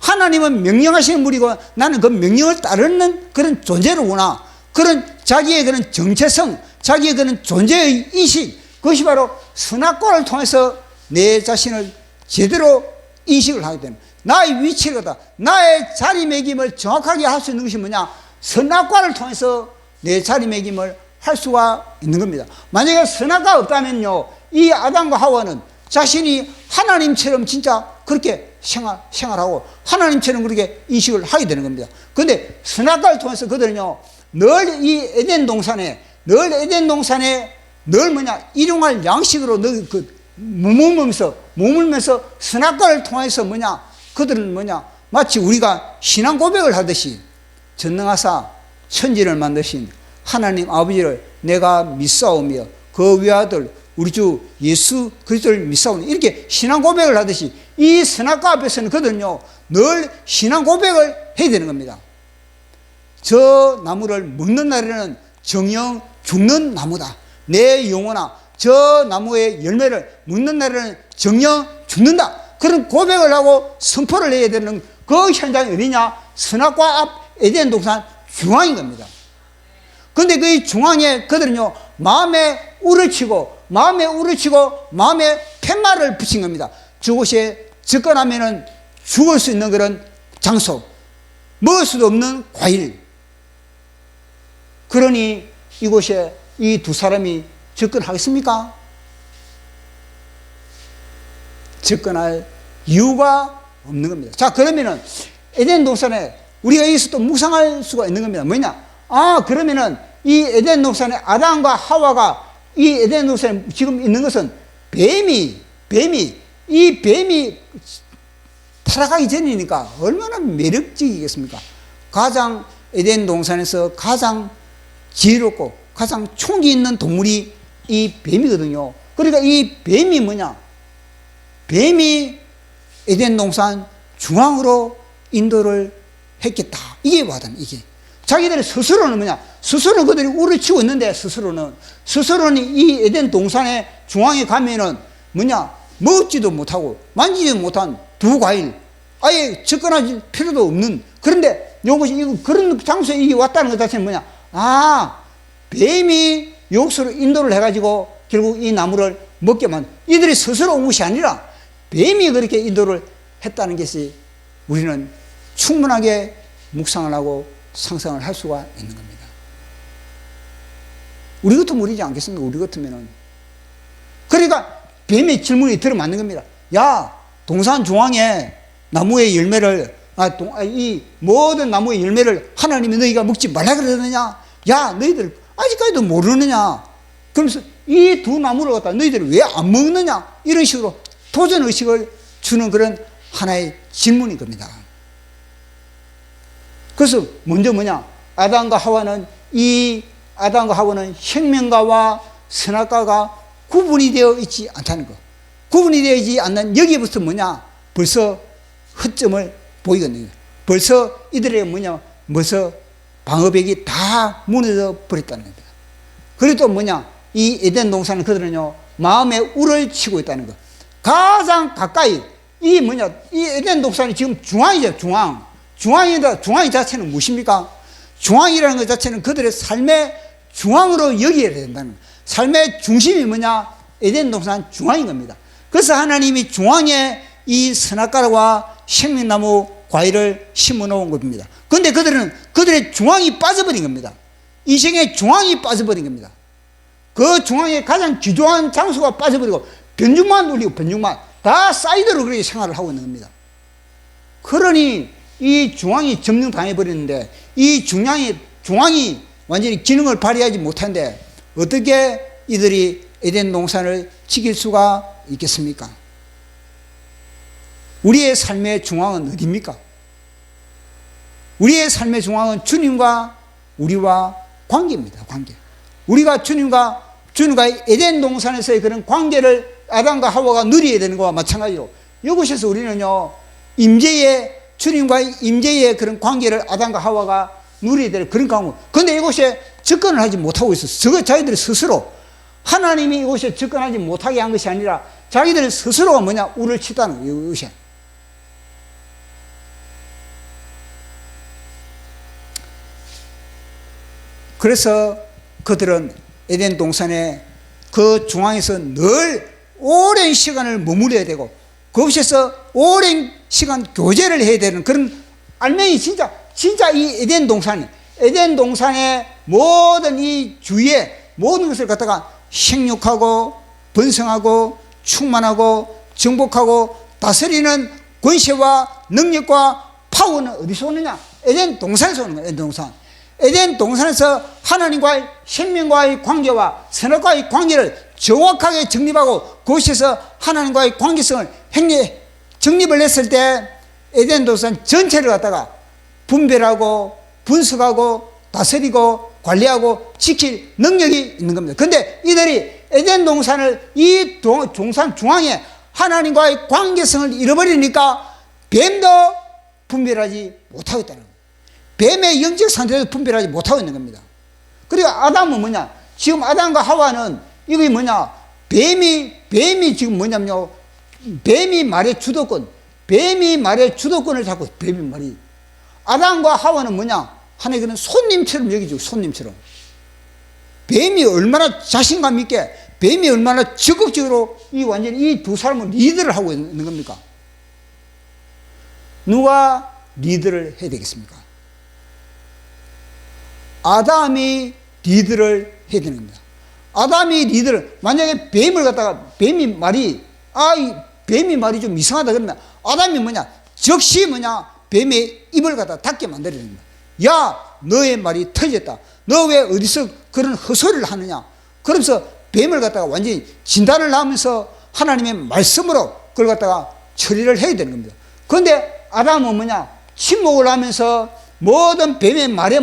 하나님은 명령하시는 물이고 나는 그 명령을 따르는 그런 존재로구나. 그런 자기의 그런 정체성, 자기의 그런 존재의 인식, 그것이 바로 선악과를 통해서 내 자신을 제대로 인식을 하게 됩니다. 나의 위치를 갖다, 나의 자리매김을 정확하게 할 수 있는 것이 뭐냐? 선악과를 통해서 내 자리매김을 할 수가 있는 겁니다. 만약에 선악과가 없다면요, 이 아담과 하와는 자신이 하나님처럼 진짜 그렇게 생활하고 하나님처럼 그렇게 인식을 하게 되는 겁니다. 그런데 선악과를 통해서 그들은요, 늘 이 에덴 동산에 늘 뭐냐? 일용할 양식으로 늘 머물면서 선악과를 통해서 뭐냐? 그들은 뭐냐? 마치 우리가 신앙 고백을 하듯이 전능하사 천지를 만드신 하나님 아버지를 내가 믿사오며 그 외아들 우리 주 예수 그리스도를 믿사오니, 이렇게 신앙 고백을 하듯이 이 선악과 앞에서는 그들은요 늘 신앙 고백을 해야 되는 겁니다. 저 나무를 먹는 날에는 정녕 죽는 나무다. 내 영혼아, 저 나무의 열매를 먹는 날에는 정녕 죽는다. 그런 고백을 하고 선포를 해야 되는 그 현장이 어디냐? 선악과 앞 에덴 동산 중앙인 겁니다. 그런데 그 중앙에 그들은요 마음에 우러치고 마음에 팻말을 붙인 겁니다. 저곳에 접근하면은 죽을 수 있는 그런 장소, 먹을 수도 없는 과일. 그러니 이곳에 이 두 사람이 접근하겠습니까? 접근할 이유가 없는 겁니다. 자, 그러면은 에덴 동산에 우리가 여기서 또 묵상할 수가 있는 겁니다. 뭐냐? 그러면은 이 에덴 동산에 아담과 하와가 이 에덴 동산에 지금 있는 것은 뱀이 타락하기 전이니까 얼마나 매력적이겠습니까? 가장 에덴 동산에서 가장 지혜롭고 가장 총기 있는 동물이 이 뱀이거든요. 그러니까 이 뱀이 뭐냐? 뱀이 에덴 동산 중앙으로 인도를 했겠다. 이게 와닿는, 이게. 자기들의 스스로는 뭐냐? 스스로는 그들이 우러치고 있는데, 스스로는 이 에덴 동산의 중앙에 가면은 먹지도 못하고 만지지도 못한 두 과일, 아예 접근할 필요도 없는, 그런데 이것이 그런 장소에 이게 왔다는 것 자체는 뱀이 욕수로 인도를 해가지고 결국 이 나무를 먹게만, 이들이 스스로 온 것이 아니라 뱀이 그렇게 인도를 했다는 것이 우리는 충분하게 묵상을 하고 상상을 할 수가 있는 겁니다. 우리 같으면 우리지 않겠습니까? 우리 같으면은. 그러니까 뱀의 질문이 들어맞는 겁니다. 야, 동산 중앙에 나무의 열매를, 이 모든 나무의 열매를 하나님이 너희가 먹지 말라 그러느냐? 야, 너희들 아직까지도 모르느냐? 그러면서 이 두 나무를 갖다 너희들이 왜 안 먹느냐? 이런 식으로 도전 의식을 주는 그런 하나의 질문인 겁니다. 그래서 먼저 아담과 하와는 생명과와 선악과가 구분이 되어 있지 않다는 것. 구분이 되어 있지 않는 여기부터 벌써 허점을 보이거든요. 벌써 이들의 벌써 방어벽이 다 무너져 버렸다는 겁니다. 그리고 또 이 에덴 동산은 그들은요, 마음에 울을 치고 있다는 것. 가장 가까이, 이 에덴 동산이 지금 중앙이죠, 중앙. 중앙이 자체는 무엇입니까? 중앙이라는 것 자체는 그들의 삶의 중앙으로 여겨야 된다는 것. 삶의 중심이 에덴 동산 중앙인 겁니다. 그래서 하나님이 중앙에 이 선악과와 생명나무 과일을 심어 놓은 겁니다. 그런데 그들의 중앙이 빠져버린 겁니다. 이생의 중앙이 빠져버린 겁니다. 그 중앙에 가장 기초한 장소가 빠져버리고 변죽만 눌리고 변죽만 다 사이드로 그렇게 생활을 하고 있는 겁니다. 그러니 이 중앙이 점령당해버렸는데 이 중앙이 완전히 기능을 발휘하지 못한데 어떻게 이들이 에덴 동산을 지킬 수가 있겠습니까? 우리의 삶의 중앙은 어디입니까? 우리의 삶의 중앙은 주님과 우리와 관계입니다. 관계. 우리가 주님과 에덴 동산에서의 그런 관계를 아담과 하와가 누려야 되는 것과 마찬가지로 이곳에서 우리는요, 주님과의 임재의 그런 관계를 아담과 하와가 누려야 되는 그런 가운데. 그런데 이곳에 접근을 하지 못하고 있었어요. 자기들이 스스로, 하나님이 이곳에 접근하지 못하게 한 것이 아니라 자기들 스스로가 울을 치다는 거예요, 이것이. 그래서 그들은 에덴 동산의 그 중앙에서 늘 오랜 시간을 머무려야 되고 그곳에서 오랜 시간 교제를 해야 되는 그런 알맹이 진짜 이 에덴 동산의 모든 이 주위에 모든 것을 갖다가 생육하고 번성하고 충만하고 정복하고 다스리는 권세와 능력과 파워는 어디서 오느냐? 에덴 동산에서 오는 거예요. 에덴 동산에서 하나님과의 생명과의 관계와 선악과의 관계를 정확하게 정립하고 그곳에서 하나님과의 관계성을 정립을 했을 때 에덴 동산 전체를 갖다가 분별하고 분석하고 다스리고 관리하고 지킬 능력이 있는 겁니다. 그런데 이들이 에덴 동산을 이 동산 중앙에 하나님과의 관계성을 잃어버리니까 뱀도 분별하지 못하고 있다는 겁니다. 뱀의 영적 상태도 분별하지 못하고 있는 겁니다. 그리고 아담은 지금 아담과 하와는 이게 뱀이 지금 뭐냐면요, 뱀이 말의 주도권을 잡고 뱀이 말이. 아담과 하와는 하나님은 손님처럼 여기죠, 손님처럼. 뱀이 얼마나 자신감 있게, 뱀이 얼마나 적극적으로 완전히 이 두 사람은 리드를 하고 있는 겁니까? 누가 리드를 해야 되겠습니까? 아담이 리드를 해야 되는 겁니다. 아담이 리드를, 만약에 뱀이 말이 좀 이상하다 그러면 아담이 즉시 뱀의 입을 갖다 닫게 만들어야 됩니다. 야, 너의 말이 터졌다. 너 왜 어디서 그런 헛소리를 하느냐? 그러면서 뱀을 갖다가 완전히 진단을 하면서 하나님의 말씀으로 그걸 갖다가 처리를 해야 되는 겁니다. 그런데 아담은 침묵을 하면서 모든 뱀의 말에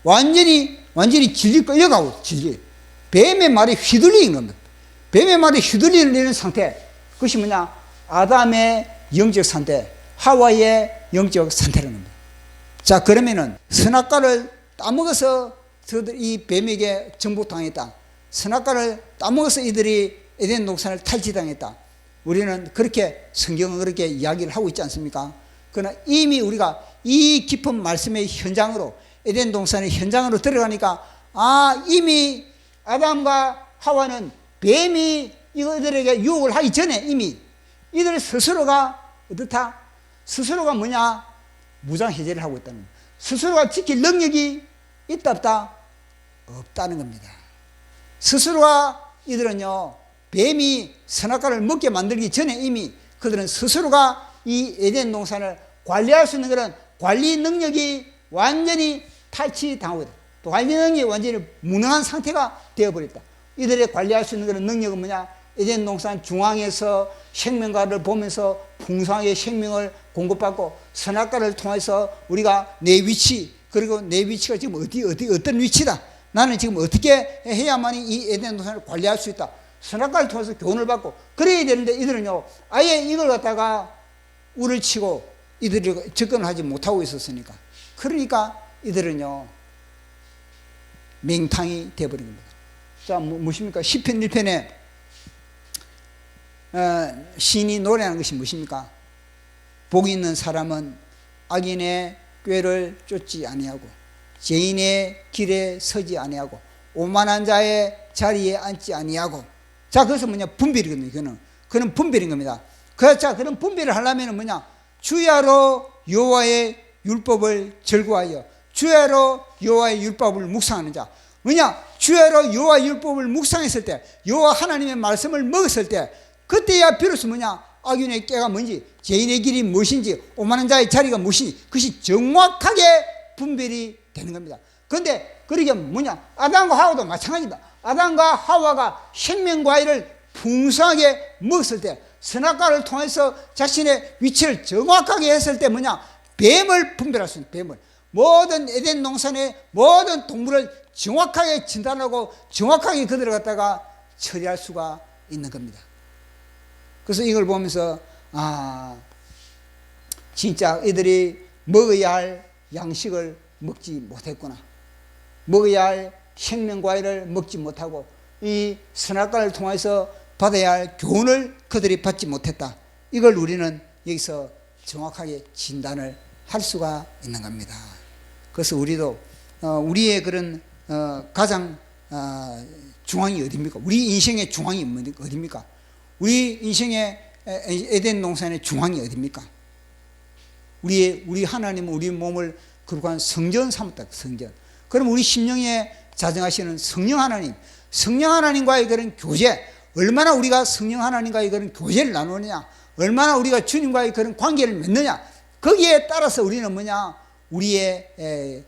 완전히 질질 끌려가고 뱀의 말에 휘둘리는 겁니다. 뱀의 말에 휘둘리는 상태, 그것이 아담의 영적 상태, 하와의 영적 상태라는 겁니다. 자, 그러면은 선악과를 따먹어서 이 뱀에게 정복당했다. 선악과를 따먹어서 이들이 에덴 동산을 탈취당했다. 우리는 그렇게 성경은 그렇게 이야기를 하고 있지 않습니까? 그러나 이미 우리가 이 깊은 말씀의 현장으로 에덴 동산의 현장으로 들어가니까 이미 아담과 하와는 뱀이 이들에게 유혹을 하기 전에 이미 이들 스스로가 어떻다? 스스로가 뭐냐? 무장해제를 하고 있다는 거예요. 스스로가 지킬 능력이 있다 없다? 없다는 겁니다. 스스로가 이들은요, 뱀이 선악과를 먹게 만들기 전에 이미 그들은 스스로가 이 에덴 동산을 관리할 수 있는 그런 관리 능력이 완전히 탈취당하고 있다. 또 관리 능력이 완전히 무능한 상태가 되어버렸다. 이들의 관리할 수 있는 그런 능력은 뭐냐? 에덴 동산 중앙에서 생명과를 보면서 풍성하게 생명을 공급받고 선악과를 통해서 우리가 내 위치, 그리고 내 위치가 지금 어떤 위치다. 나는 지금 어떻게 해야만이 이 에덴 동산을 관리할 수 있다. 선악과를 통해서 교훈을 받고 그래야 되는데 이들은요, 아예 이걸 갖다가 우를 치고 이들이 접근을 하지 못하고 있었으니까. 그러니까 이들은요, 맹탕이 되어버린 겁니다. 자, 무엇입니까? 시편 1편에 시인이 노래하는 것이 무엇입니까? 복 있는 사람은 악인의 꾀를 쫓지 아니하고 죄인의 길에 서지 아니하고 오만한 자의 자리에 앉지 아니하고. 자, 그것은 뭐냐? 분별이거든요. 그는 분별인 겁니다. 자, 그런 분별을 하려면 뭐냐? 주야로 여호와의 율법을 즐거워하여 주야로 여호와의 율법을 묵상하는 자. 뭐냐? 주야로 여호와의 율법을 묵상했을 때, 여호와 하나님의 말씀을 먹었을 때, 그때야 비로소 뭐냐? 악인의 꾀가 뭔지, 죄인의 길이 무엇인지, 오만한 자의 자리가 무엇인지, 그것이 정확하게 분별이 되는 겁니다. 그런데 그러게 뭐냐? 아담과 하와도 마찬가지입니다. 아담과 하와가 생명과일을 풍성하게 먹었을 때, 선악과를 통해서 자신의 위치를 정확하게 했을 때 뭐냐? 뱀을 분별할 수 있는 뱀을. 모든 에덴 동산의 모든 동물을 정확하게 진단하고 정확하게 그들을 갖다가 처리할 수가 있는 겁니다. 그래서 이걸 보면서 진짜 이들이 먹어야 할 양식을 먹지 못했구나. 먹어야 할 생명과일을 먹지 못하고 이 선악과를 통해서 받아야 할 교훈을 그들이 받지 못했다. 이걸 우리는 여기서 정확하게 진단을 할 수가 있는 겁니다. 그래서 우리도 우리의 그런 가장 중앙이 어디입니까? 우리 인생의 중앙이 어디입니까? 우리 인생의 에덴 동산의 중앙이 어디입니까? 우리 하나님은 우리 몸을 거룩한 성전 삼았다. 성전. 그럼 우리 심령에 자정하시는 성령 하나님과의 그런 교제, 얼마나 우리가 성령 하나님과의 그런 교제를 나누느냐, 얼마나 우리가 주님과의 그런 관계를 맺느냐, 거기에 따라서 우리는 뭐냐? 우리의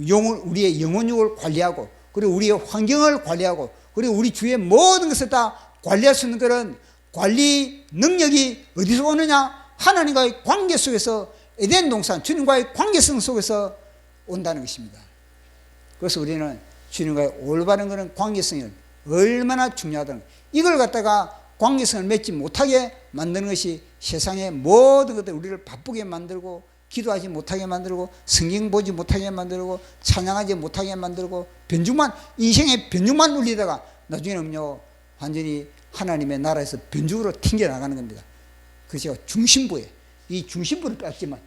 영혼육을 관리하고, 그리고 우리의 환경을 관리하고, 그리고 우리 주위의 모든 것을 다 관리할 수 있는 그런 관리 능력이 어디서 오느냐? 하나님과의 관계 속에서, 에덴 동산 주님과의 관계성 속에서 온다는 것입니다. 그래서 우리는 주님과의 올바른 그런 관계성이 얼마나 중요하다는, 이걸 갖다가 관계성을 맺지 못하게 만드는 것이 세상의 모든 것들, 우리를 바쁘게 만들고 기도하지 못하게 만들고 성경 보지 못하게 만들고 찬양하지 못하게 만들고 인생의 변죽만 울리다가 나중에는요, 완전히 하나님의 나라에서 변죽으로 튕겨나가는 겁니다. 그래서 중심부에, 이 중심부를 뺏지만,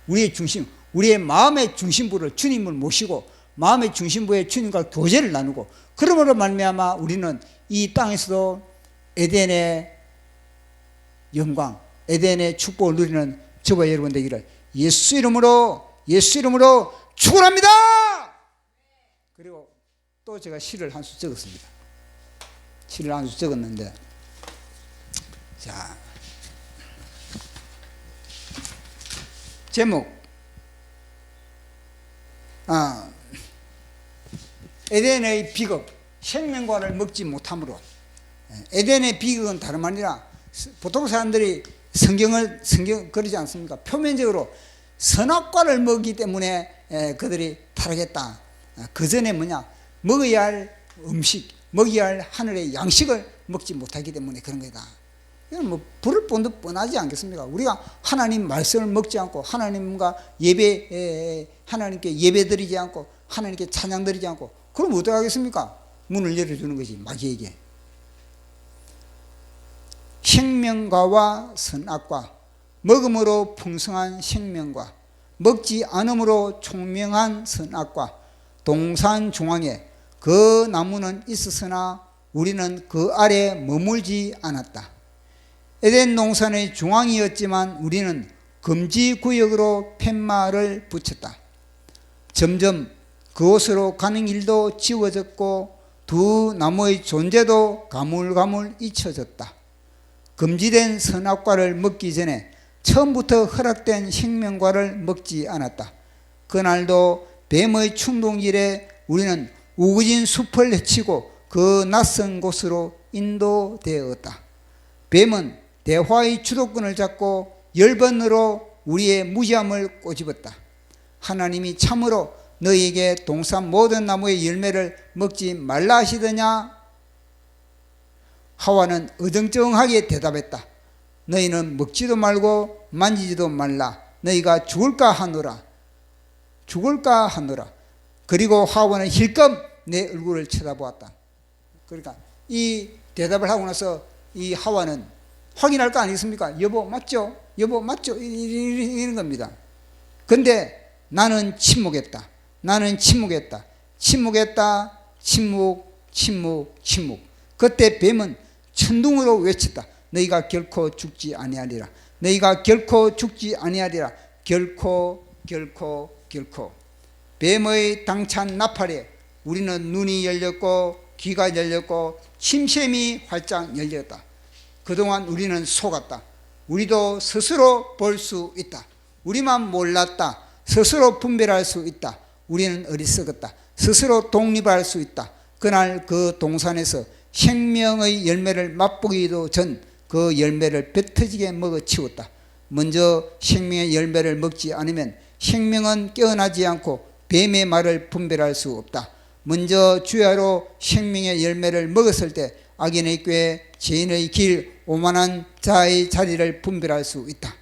우리의 중심, 우리의 마음의 중심부를 주님을 모시고 마음의 중심부에 주님과 교제를 나누고, 그러므로 말미암아 우리는 이 땅에서도 에덴의 영광, 에덴의 축복을 누리는 저와 여러분 되기를 예수 이름으로 축원합니다. 그리고 또 제가 시를 한 수 적었습니다. 시를 한 수 적었는데, 자, 제목 에덴의 비극, 생명과를 먹지 못함으로. 에덴의 비극은 다름 아니라, 보통 사람들이 성경 그러지 않습니까? 표면적으로 선악과를 먹기 때문에 그들이 타락했다. 그 전에 뭐냐? 먹어야 할 음식, 먹어야 할 하늘의 양식을 먹지 못하기 때문에 그런 거다. 이건 뭐 불을 본듯 뻔하지 않겠습니까? 우리가 하나님 말씀을 먹지 않고 하나님과 하나님께 예배드리지 않고 하나님께 찬양드리지 않고, 그럼 어떻게 하겠습니까? 문을 열어주는 것이 마귀에게. 생명과와 선악과, 먹음으로 풍성한 생명과 먹지 않음으로 총명한 선악과, 동산 중앙에 그 나무는 있었으나 우리는 그 아래 머물지 않았다. 에덴 동산의 중앙이었지만 우리는 금지구역으로 팻말을 붙였다. 점점 그곳으로 가는 길도 지워졌고 두 나무의 존재도 가물가물 잊혀졌다. 금지된 선악과를 먹기 전에 처음부터 허락된 생명과를 먹지 않았다. 그날도 뱀의 충동질에 우리는 우거진 숲을 헤치고 그 낯선 곳으로 인도되었다. 뱀은 대화의 주도권을 잡고 열번으로 우리의 무지함을 꼬집었다. 하나님이 참으로 너희에게 동산 모든 나무의 열매를 먹지 말라 하시더냐? 하와는 어정쩡하게 대답했다. 너희는 먹지도 말고 만지지도 말라. 너희가 죽을까 하노라. 죽을까 하노라. 그리고 하와는 힐끔 내 얼굴을 쳐다보았다. 그러니까 이 대답을 하고 나서 이 하와는 확인할 거 아니겠습니까? 여보 맞죠? 여보 맞죠? 이런 겁니다. 근데 나는 침묵했다. 나는 침묵했다. 침묵했다. 침묵. 그때 뱀은 천둥으로 외쳤다. 너희가 결코 죽지 아니하리라. 너희가 결코 죽지 아니하리라. 결코. 뱀의 당찬 나팔에 우리는 눈이 열렸고 귀가 열렸고 침샘이 활짝 열렸다. 그동안 우리는 속았다. 우리도 스스로 볼 수 있다. 우리만 몰랐다. 스스로 분별할 수 있다. 우리는 어리석었다. 스스로 독립할 수 있다. 그날 그 동산에서 생명의 열매를 맛보기도 전 그 열매를 뱉어지게 먹어치웠다. 먼저 생명의 열매를 먹지 않으면 생명은 깨어나지 않고 뱀의 말을 분별할 수 없다. 먼저 주야로 생명의 열매를 먹었을 때 악인의 꾀, 죄인의 길, 오만한 자의 자리를 분별할 수 있다.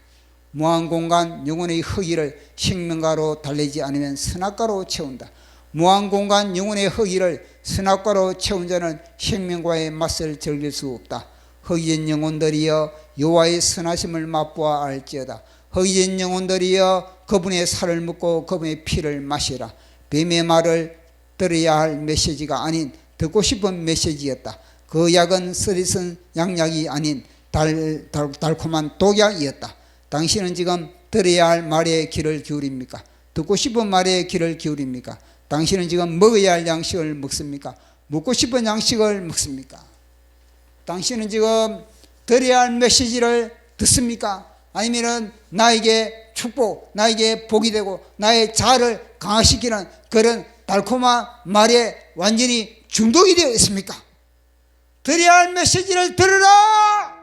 무한공간 영혼의 허기를 생명가로 달래지 않으면 선악과로 채운다. 무한공간 영혼의 허기를 선악과로 채운 자는 생명과의 맛을 즐길 수 없다. 허기진 영혼들이여 여호와의 선하심을 맛보아 알지어다. 허기진 영혼들이여 그분의 살을 먹고 그분의 피를 마시라. 뱀의 말을 들어야 할 메시지가 아닌 듣고 싶은 메시지였다. 그 약은 쓰리쓴 양약이 아닌 달콤한 독약이었다. 당신은 지금 들어야 할 말에 귀를 기울입니까? 듣고 싶은 말에 귀를 기울입니까? 당신은 지금 먹어야 할 양식을 먹습니까? 먹고 싶은 양식을 먹습니까? 당신은 지금 들어야 할 메시지를 듣습니까? 아니면 나에게 축복, 나에게 복이 되고 나의 자아를 강화시키는 그런 달콤한 말에 완전히 중독이 되어 있습니까? 들어야 할 메시지를 들으라!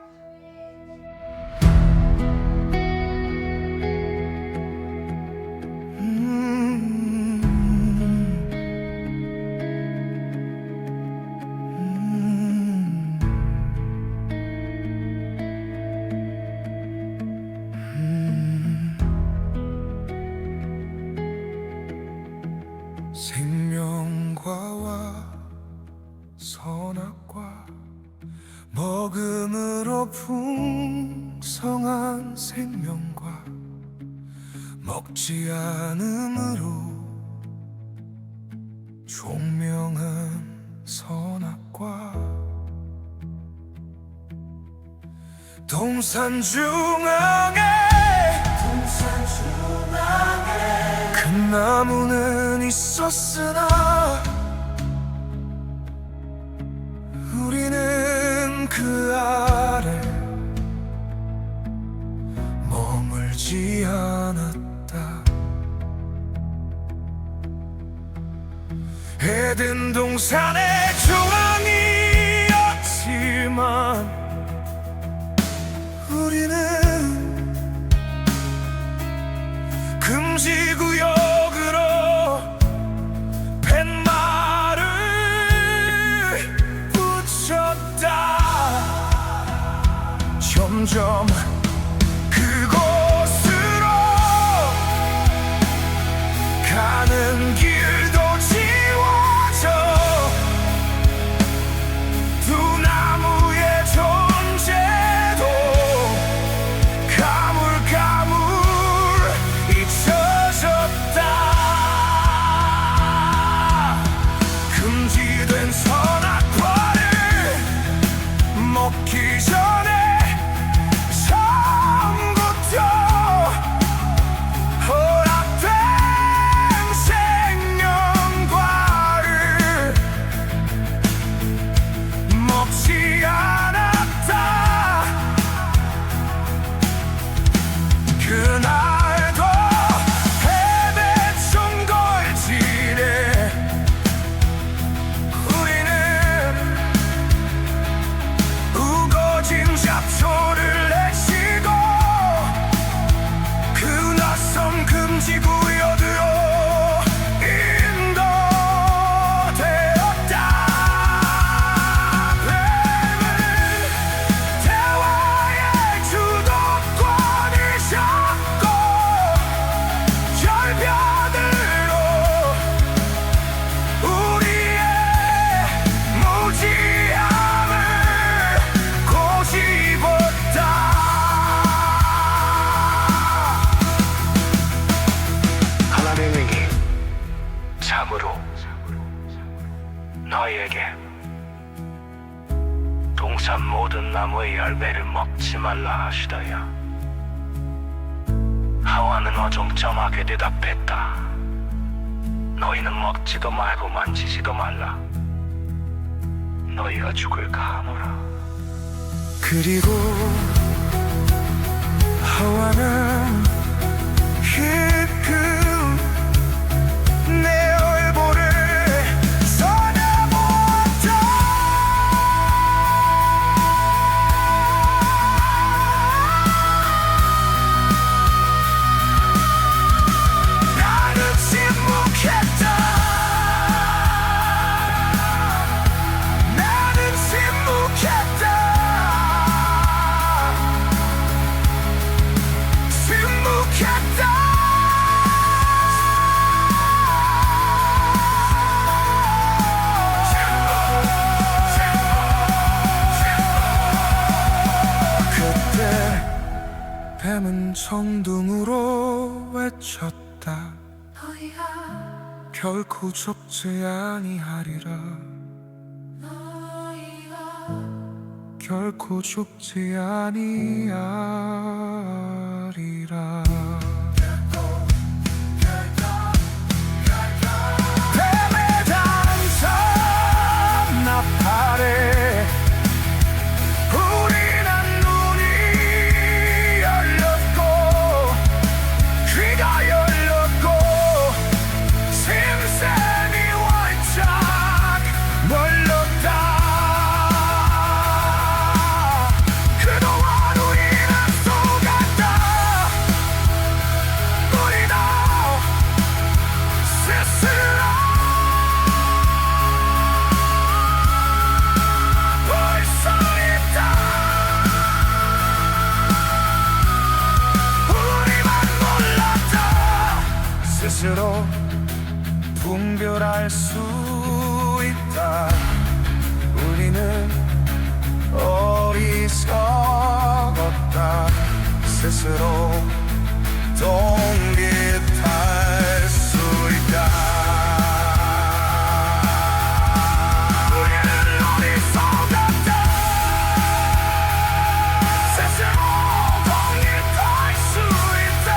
생명과와 선악과 먹음으로 풍성한 생명과 먹지 않음으로 총명한 선악과 동산 중앙에 그 나무는 있었으나 우리는 그 아래 머물지 않았다. 에덴 동산의 중앙이었지만 우리는 금지구역으로 팻말을 붙였다. 점점 그곳으로 가는 길도 지워져 두 나무의 존재도 나무의 열매를 먹지 말라 하시더야. 하와는 어정쩡하게 대답했다. 너희는 먹지도 말고 만지지도 말라. 너희가 죽을 까노라. 그리고 하와는 힐끔 내 얼굴을 쳐다보았다. 나는 침묵했다. 나는 침묵했다. 침묵했다. 그때 뱀은 천둥으로 외쳤다. 너희가 결코 죽지 아니하리라. 너희가 결코 죽지 아니하리라. 뱀의 단서 나팔에 우리는 눈이 열렸고 귀가 열렸고 심장이 활짝 멀렸다. 그동안 우리는 속았다. 우리도 스스로 벌써 있다. 우리만 몰랐다. 스스로 분별할 수 있다. 우리는 어리석었다. 스스로 동기탈 수 있다. 우리는 어리석었다. 스스로 동기탈 수 있다.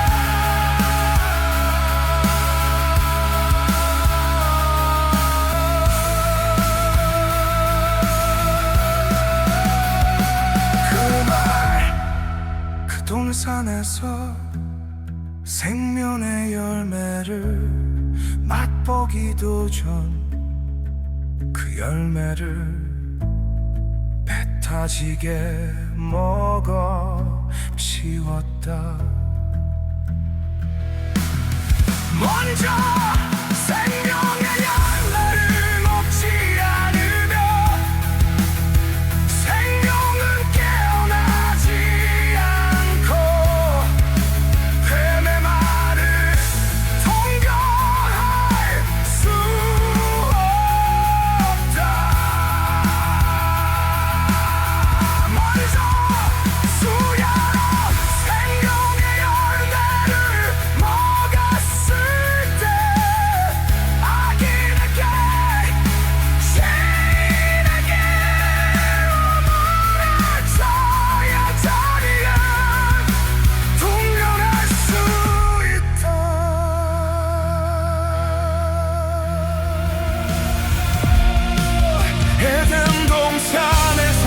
그 동산에서 생명의 열매를 맛보기도 전 그 열매를 배 터지게 먹어 치웠다. 먼저 생명의 열매를 먹지 않으면 생명은 깨어나지 않고 뱀의 말을 통과할 수 없다. 먼저 수야로 생명의 열매를 먹었을 때 아기에게 신에게 어머니쳐야 자리에 동령할 수 있다. 에덴 동산에서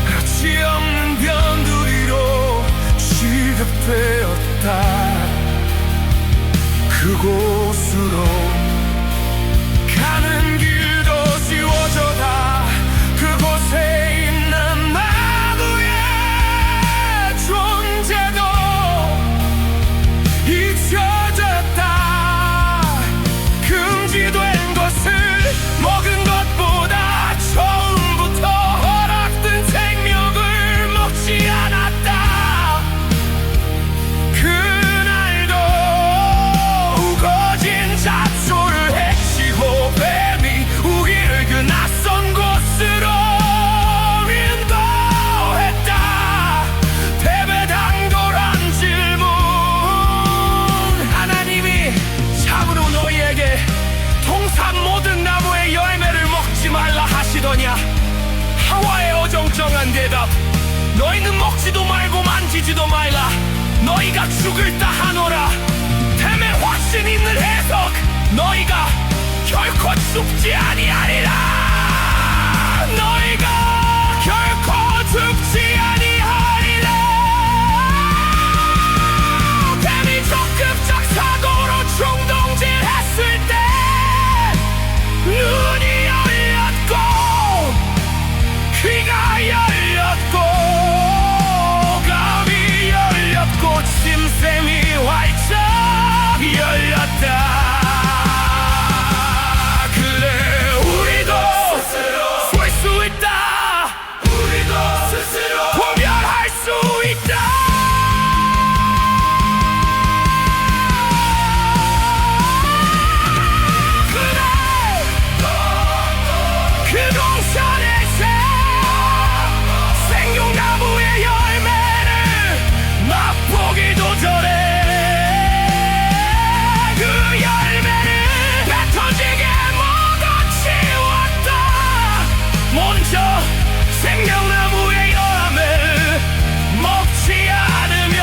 가치 없는 변두리로 취급되었다. 그곳으로 가는 길도 지워져다. 그곳에 있는 나무의 존재도 잊혀졌다. 금지된 것을 먹은 것보다 처음부터 허락된 생명을 먹지 않았다. 그날도 우거진 자축 너희가 죽을 다 하노라. 템의 확신 있는 해석, 너희가 결코 죽지 아니하리라. 너희가 결코 죽지 아니하리라. 뱀이 적극적 사고로 충동질했을 때 눈이 열렸고 귀가 열렸고 감이 열렸고 침샘이 활짝 열렸다. 그래 우리도 스스로 볼 수 있다. 우리도 스스로 분별할 수 있다. 그 동산에서 생명나무의 열매를 맛보기도 전에 그 열매를 배 터지게 먹어치웠다. 먼저 생명나무의 열매를 먹지 않으면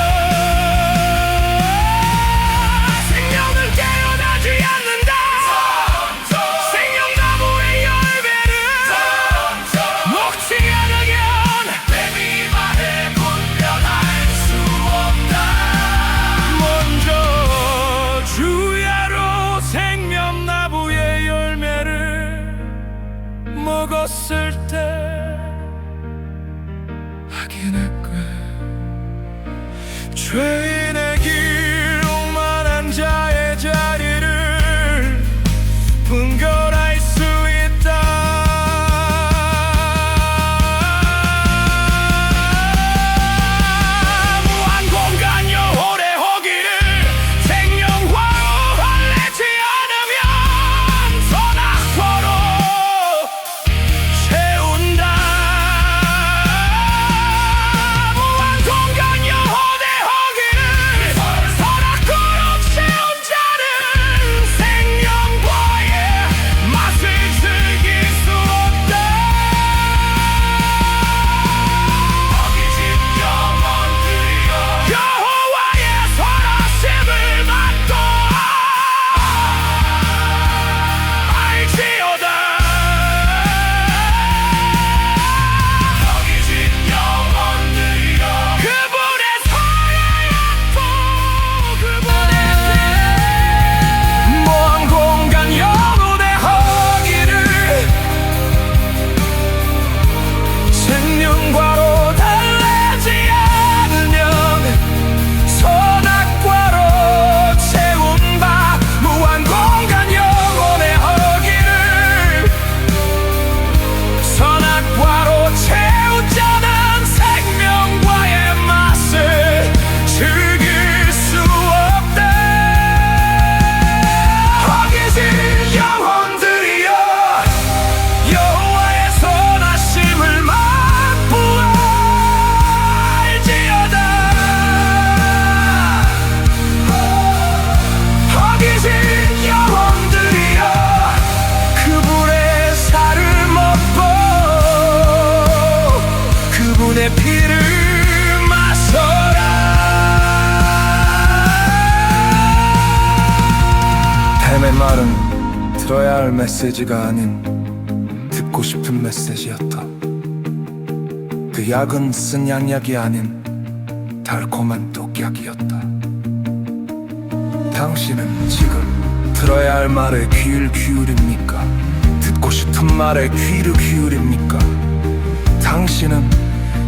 생명은 깨어나지 않는다. 생명나무의 열매를 먹지 않으면 뱀이 말해 분별할 수 없다. 먼저 주야로 생명나무의 열매를 먹었을 때 확인했고 죄인의 길 오만한 자의 자리를 분별할 수 있다. 무한 공간 영혼의 허기를 생명화로 달래지 않으면 선악과로 채운다. 무한 공간 영혼의 허기를 선악과로 채운 자는 생명과의 맛을 즐길 수 없다. 어기진 영혼들이여 여호와의 선하심을 맛도 알지어다. 어기진 영혼들이여 그분의 사랑도 그분의 먼 공간 영혼의 허기를 생명과로 달래지 않으면 선악과로 채운다. 무한 공간 영혼의 허기를 선악과로 채운 자는 생명과의 맛을 즐길 수 없다. 허기진 영혼들이여 여호와의 선하심을 맛보아 알지어다. 허기진 영혼들이여 그분의 살을 먹고 그분의 피를 마셔라. 뱀의 말은 들어야 할 메시지가 아닌 듣고 싶은 메시지였다. 그 약은 쓴 양약이 아닌 달콤한 독약이었다. 당신은 지금 들어야 할 말에 귀를 기울입니까? 듣고 싶은 말에 귀를 기울입니까? 당신은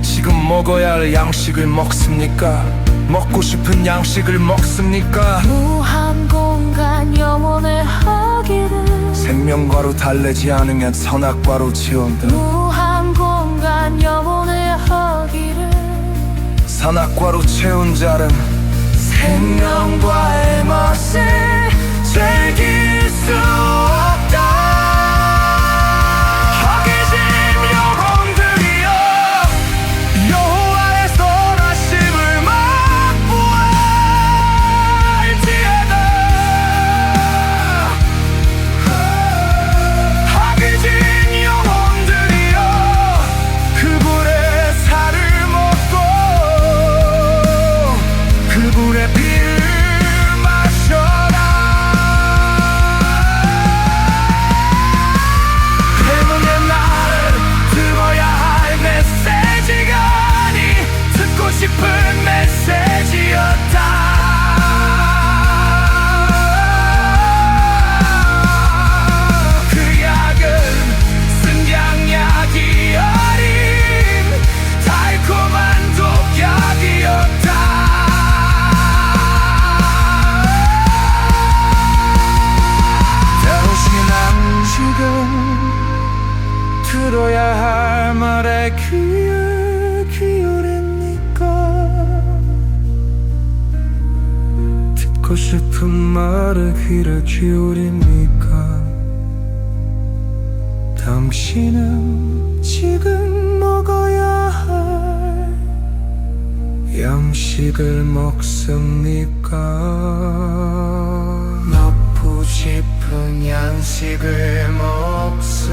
지금 먹어야 할 양식을 먹습니까? 먹고 싶은 양식을 먹습니까? 무한 공간 영혼의 허기를 생명과로 달래지 않으면 선악과로 채운다. 무한 공간 영혼의 허기를 선악과로 채운 자는 생명과의 맛을 즐길 수 없다. 허기진 영혼들이여 여호와의 선하심을 맛보아 알지어다. 허기진 영혼들이여 그분의 살을 먹고 그분의 메시지였다. 그 약은 승량약이 아닌 달콤한 독약이었다. 당신은 지금 들어야 할 말에 귀를 기울입니까? 듣고 싶은 말에 귀를 기울입니까? 당신은 지금 먹어야 할 양식을 먹습니까? 먹고 싶은 양식을 먹습니까?